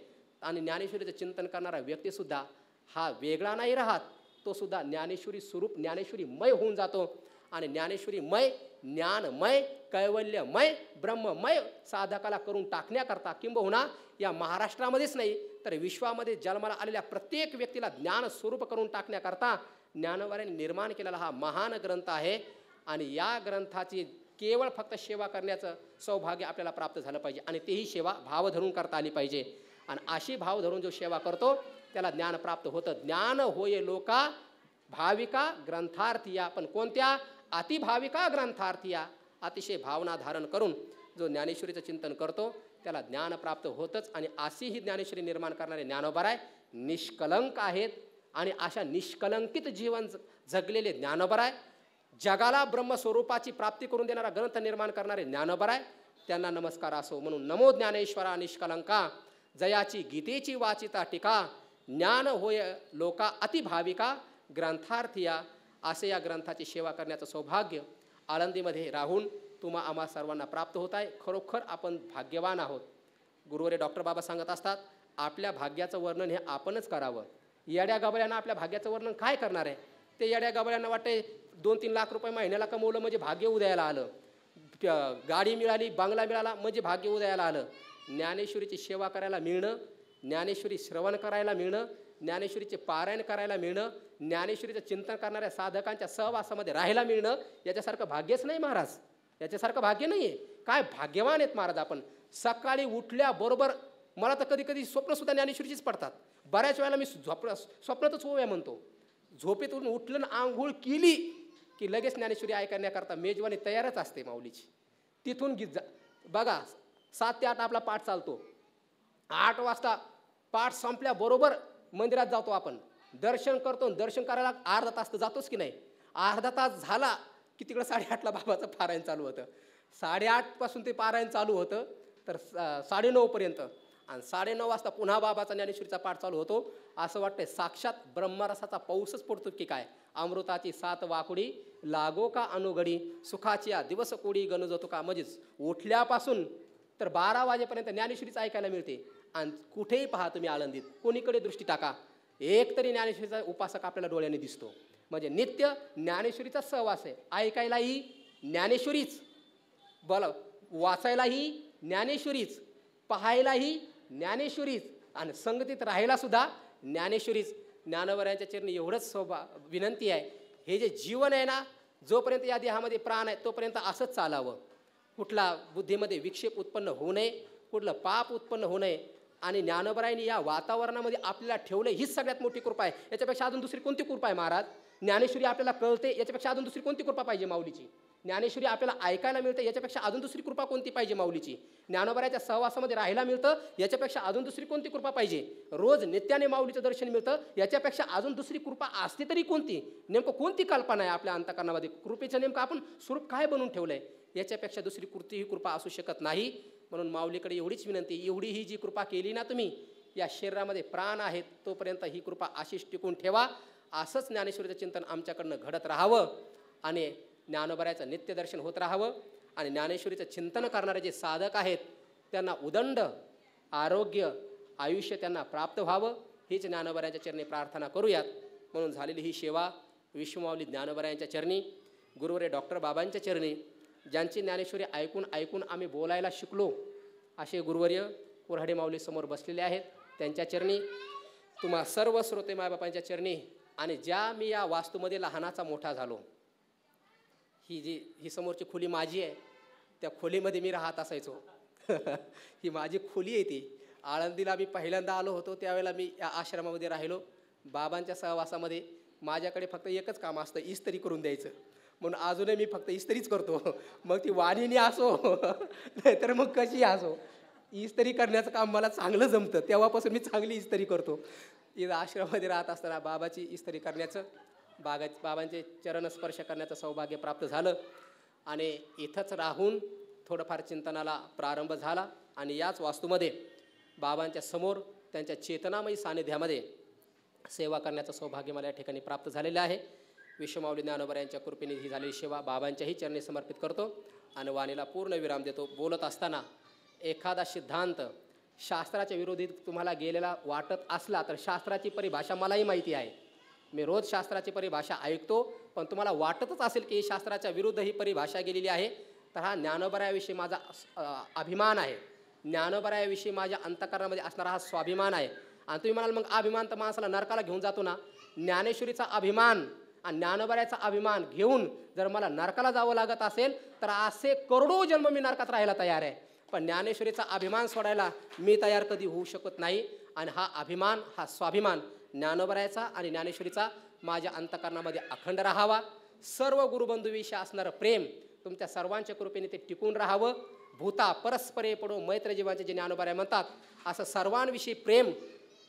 आणि ज्ञानेश्वरीचं चिंतन करणारा व्यक्तीसुद्धा हा वेगळा नाही राहत, तो सुद्धा ज्ञानेश्वरी स्वरूप ज्ञानेश्वरीमय होऊन जातो. आणि ज्ञानेश्वरीमय, ज्ञानमय, कैवल्यमय, ब्रह्ममय साधकाला करून टाकण्याकरता, किंबहुना या महाराष्ट्रामध्येच नाही तर विश्वामध्ये जन्माला आलेल्या प्रत्येक व्यक्तीला ज्ञान स्वरूप करून टाकण्याकरता ज्ञानोबरायांनी निर्माण केलेला हा महान ग्रंथ आहे. आणि या ग्रंथाची केवळ फक्त सेवा करण्याचं सौभाग्य आपल्याला प्राप्त झालं पाहिजे. आणि तेही सेवा भाव धरून करता आली पाहिजे. आणि अशी भाव धरून जो सेवा करतो त्याला ज्ञान प्राप्त होतं. ज्ञान होय लोका भाविका ग्रंथार्थिया. पण कोणत्या? अतिभाविका ग्रंथार्थिया. अतिशय भावना धारण करून जो ज्ञानेश्वरीचं चिंतन करतो त्याला ज्ञान प्राप्त होतंच. आणि अशी ही ज्ञानेश्वरी निर्माण करणारे ज्ञानोबाराय निष्कलंक आहेत. आणि अशा निष्कलंकित जीवन जगलेले ज्ञानोबाराय, जगाला ब्रह्मस्वरूपाची प्राप्ती करून देणारा ग्रंथ निर्माण करणारे ज्ञानोबाराय, त्यांना नमस्कार असो. म्हणून नमो ज्ञानेश्वरा निष्कलंका, जयाची गीतेची वाचिता टीका, ज्ञान होय लोका अतिभाविका ग्रंथार्थिया. असे या ग्रंथाची सेवा करण्याचं सौभाग्य आळंदीमध्ये राहून तुम्हा आम्हा सर्वांना प्राप्त होत आहे. खरोखर आपण भाग्यवान आहोत. गुरुवर्य डॉक्टर बाबा सांगत असतात, आपल्या भाग्याचं वर्णन हे आपणच करावं. येड्या गबळ्यांना आपल्या भाग्याचं वर्णन काय करणार आहे? ते येड्या गबळ्यांना वाटते 2-3 लाख रुपये महिन्याला कमवलं म्हणजे भाग्य उदयाला आलं, गाडी मिळाली, बंगला मिळाला म्हणजे भाग्य उदयाला आलं. ज्ञानेश्वरीची सेवा करायला मिळणं, ज्ञानेश्वरी श्रवण करायला मिळणं, ज्ञानेश्वरीचे पारायण करायला मिळणं, ज्ञानेश्वरीचं चिंतन करणाऱ्या साधकांच्या सहवासामध्ये राहायला मिळणं, याच्यासारखं भाग्यच नाही महाराज. याच्यासारखं भाग्य नाही आहे. काय भाग्यवान आहेत महाराज आपण. सकाळी उठल्याबरोबर मला तर कधी कधी स्वप्नसुद्धा ज्ञानेश्वरीचीच पडतात. बऱ्याच वेळेला मी स्वप्नातच ओव्या म्हणतो. झोपेतून उठलं, आंघोळ केली की लगेच ज्ञानेश्वरी ऐकण्याकरता मेजवानी तयारच असते माऊलीची. तिथून बघा 7 ते 8 आपला पाठ चालतो. 8 वाजता पाठ संपल्याबरोबर मंदिरात जातो आपण, दर्शन करतो. दर्शन करायला अर्धा तास तर जातोच की नाही. अर्धा तास झाला की तिकडं 8:30ला बाबाचं पारायण चालू होतं. 8:30 पासून ते पारायण चालू होतं तर 9:30 पर्यंत. आणि 9:30 वाजता पुन्हा बाबाचा ज्ञानेश्वरीचा पाठ चालू होतो. असं वाटतंय साक्षात ब्रह्मरसाचा पाऊसच पडतो की काय. अमृताची 7 वाकुडी लागो का अनुघडी, सुखाची दिवस कोडी गणू जातो का. म्हणजेच उठल्यापासून तर 12 वाजेपर्यंत ज्ञानेश्वरीच ऐकायला मिळते. आणि कुठेही पहा तुम्ही आळंदीत, कोणीकडे दृष्टी टाका, एक तरी ज्ञानेश्वरीचा उपासक आपल्याला डोळ्याने दिसतो. म्हणजे नित्य ज्ञानेश्वरीचा सहवास आहे. ऐकायलाही ज्ञानेश्वरीच, वाचायलाही ज्ञानेश्वरीच, पाहायलाही ज्ञानेश्वरीच, आणि संगतीत राहायला सुद्धा ज्ञानेश्वरीच. ज्ञानोबारायांच्या चरणी एवढंच विनंती आहे, हे जे जीवन आहे ना, जोपर्यंत या देहामध्ये प्राण आहे तोपर्यंत असंच चालावं. कुठला बुद्धीमध्ये विक्षेप उत्पन्न होऊ नये, कुठलं पाप उत्पन्न होऊ नये. आणि ज्ञानोबारायांनी या वातावरणामध्ये आपल्याला ठेवलं, हीच सगळ्यात मोठी कृपा आहे. याच्यापेक्षा अजून दुसरी कोणती कृपा आहे महाराज? ज्ञानेश्वरी आपल्याला कळते, याच्यापेक्षा अजून दुसरी कोणती कृपा पाहिजे माऊलीची? ज्ञानेश्वरी आपल्याला ऐकायला मिळते, याच्यापेक्षा अजून दुसरी कृपा कोणती पाहिजे माऊलीची? ज्ञानोबाराच्या सहवासामध्ये राहायला मिळतं, याच्यापेक्षा अजून दुसरी कोणती कृपा पाहिजे? रोज नित्याने माऊलीचं दर्शन मिळतं, याच्यापेक्षा अजून दुसरी कृपा असते तरी कोणती? नेमकं कोणती कल्पना आहे आपल्या अंतःकरणामध्ये? कृपेचं नेमकं आपण स्वरूप काय बनवून ठेवलंय? याच्यापेक्षा दुसरी कोणतीही कृपा असू शकत नाही. म्हणून माऊलीकडे एवढीच विनंती, एवढी ही जी कृपा केली ना तुम्ही, या शरीरामध्ये प्राण आहेत तोपर्यंत ही कृपा अशीच टिकून ठेवा. असंच ज्ञानेश्वरीचं चिंतन आमच्याकडनं घडत राहावं आणि ज्ञानोबाराचं नित्यदर्शन होत राहावं. आणि ज्ञानेश्वरीचं चिंतन करणारे जे साधक आहेत त्यांना उदंड आरोग्य आयुष्य त्यांना प्राप्त व्हावं, हीच ज्ञानोबाराच्या चरणी प्रार्थना करूयात. म्हणून झालेली ही सेवा विश्वमाऊली ज्ञानोबारायांच्या चरणी, गुरुवर्य डॉक्टर बाबांच्या चरणी, ज्यांची ज्ञानेश्वरी ऐकून ऐकून आम्ही बोलायला शिकलो, असे गुरुवर्य कोऱ्हाडे माऊली समोर बसलेले आहेत, त्यांच्या चरणी, तुम्हा सर्व श्रोते मायबापांच्या चरणी, आणि ज्या मी या वास्तूमध्ये लहानाचा मोठा झालो, ही समोरची खोली माझी आहे, त्या खोलीमध्ये मी राहत असायचो. ही माझी खोली आहे. ती आळंदीला मी पहिल्यांदा आलो होतो त्यावेळेला मी या आश्रमामध्ये राहिलो. बाबांच्या सहवासामध्ये माझ्याकडे फक्त एकच काम असतं, इस्त्री करून द्यायचं. म्हणून अजूनही मी फक्त इस्त्रीच करतो. मग ती वाणीने असो नाहीतर मग कशी असो, इस्त्री करण्याचं काम मला चांगलं जमतं. तेव्हापासून मी चांगली इस्त्री करतो. इथं आश्रमामध्ये राहत असताना बाबाची इस्त्री करण्याचं, बाबांचे चरण स्पर्श करण्याचं सौभाग्य प्राप्त झालं. आणि इथंच राहून थोडंफार चिंतनाला प्रारंभ झाला. आणि याच वास्तूमध्ये बाबांच्या समोर त्यांच्या चेतनामयी सानिध्यामध्ये सेवा करण्याचं सौभाग्य मला या ठिकाणी प्राप्त झालेलं आहे. विश्वमाऊली ज्ञानोबा यांच्या कृपेने ही झालेली सेवा बाबांच्याही चरणी समर्पित करतो आणि वाणीला पूर्ण विराम देतो. बोलत असताना एखादा सिद्धांत शास्त्राच्या विरोधीत तुम्हाला गेलेला वाटत असला तर शास्त्राची परिभाषा मलाही माहिती आहे. मी रोज शास्त्राची परिभाषा ऐकतो, पण तुम्हाला वाटतच असेल की शास्त्राच्या विरुद्ध ही परिभाषा गेलेली आहे, तर हा ज्ञानोबारायाविषयी माझा अभिमान आहे. ज्ञानोबारायाविषयी माझ्या अंतःकरणामध्ये असणारा हा स्वाभिमान आहे. आणि तुम्ही म्हणाल मग अभिमान तर माणसाला नरकाला घेऊन जातो ना. ज्ञानेश्वरीचा अभिमान आणि ज्ञानोबारायाचा अभिमान घेऊन जर मला नरकाला जावं लागत असेल तर असे करोडो जन्म मी नरकात राहायला तयार आहे. पण ज्ञानेश्वरीचा अभिमान सोडायला मी तयार कधी होऊ शकत नाही. आणि हा अभिमान, हा स्वाभिमान ज्ञानोबरायचा आणि ज्ञानेश्वरीचा माझ्या अंतःकरणामध्ये अखंड राहावा. सर्व गुरुबंधूविषयी असणारं प्रेम तुमच्या सर्वांच्या कृपेने ते टिकून राहावं. भूता परस्परे पडो मैत्र जीवांचे जे ज्ञानोबराय म्हणतात, असं सर्वांविषयी प्रेम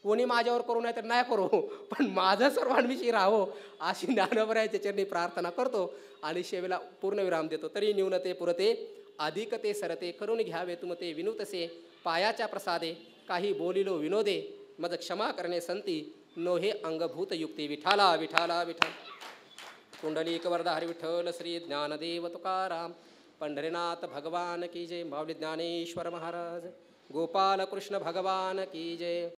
कोणी माझ्यावर करू नाही तर नाही करू, पण माझं सर्वांविषयी राहावं अशी ज्ञानोबरायच्या चरणी प्रार्थना करतो आणि शेवेला पूर्णविराम देतो. तरी न्यूनते पुरते अधिकते सरते करून घ्यावे तुमते विनुतसे पायाच्या प्रसादे काही बोलिलो विनोदे मज क्षमा करणे संती नोहे अंगभूत युक्ती. विठाला विठाला विठ्ठल. कुंडलिक वरदा हरी विठ्ठल श्री ज्ञानदेव तुकाराम पंढरीनाथ भगवान की जय. माऊली ज्ञानेश्वर महाराज. गोपाल कृष्ण भगवान की जय.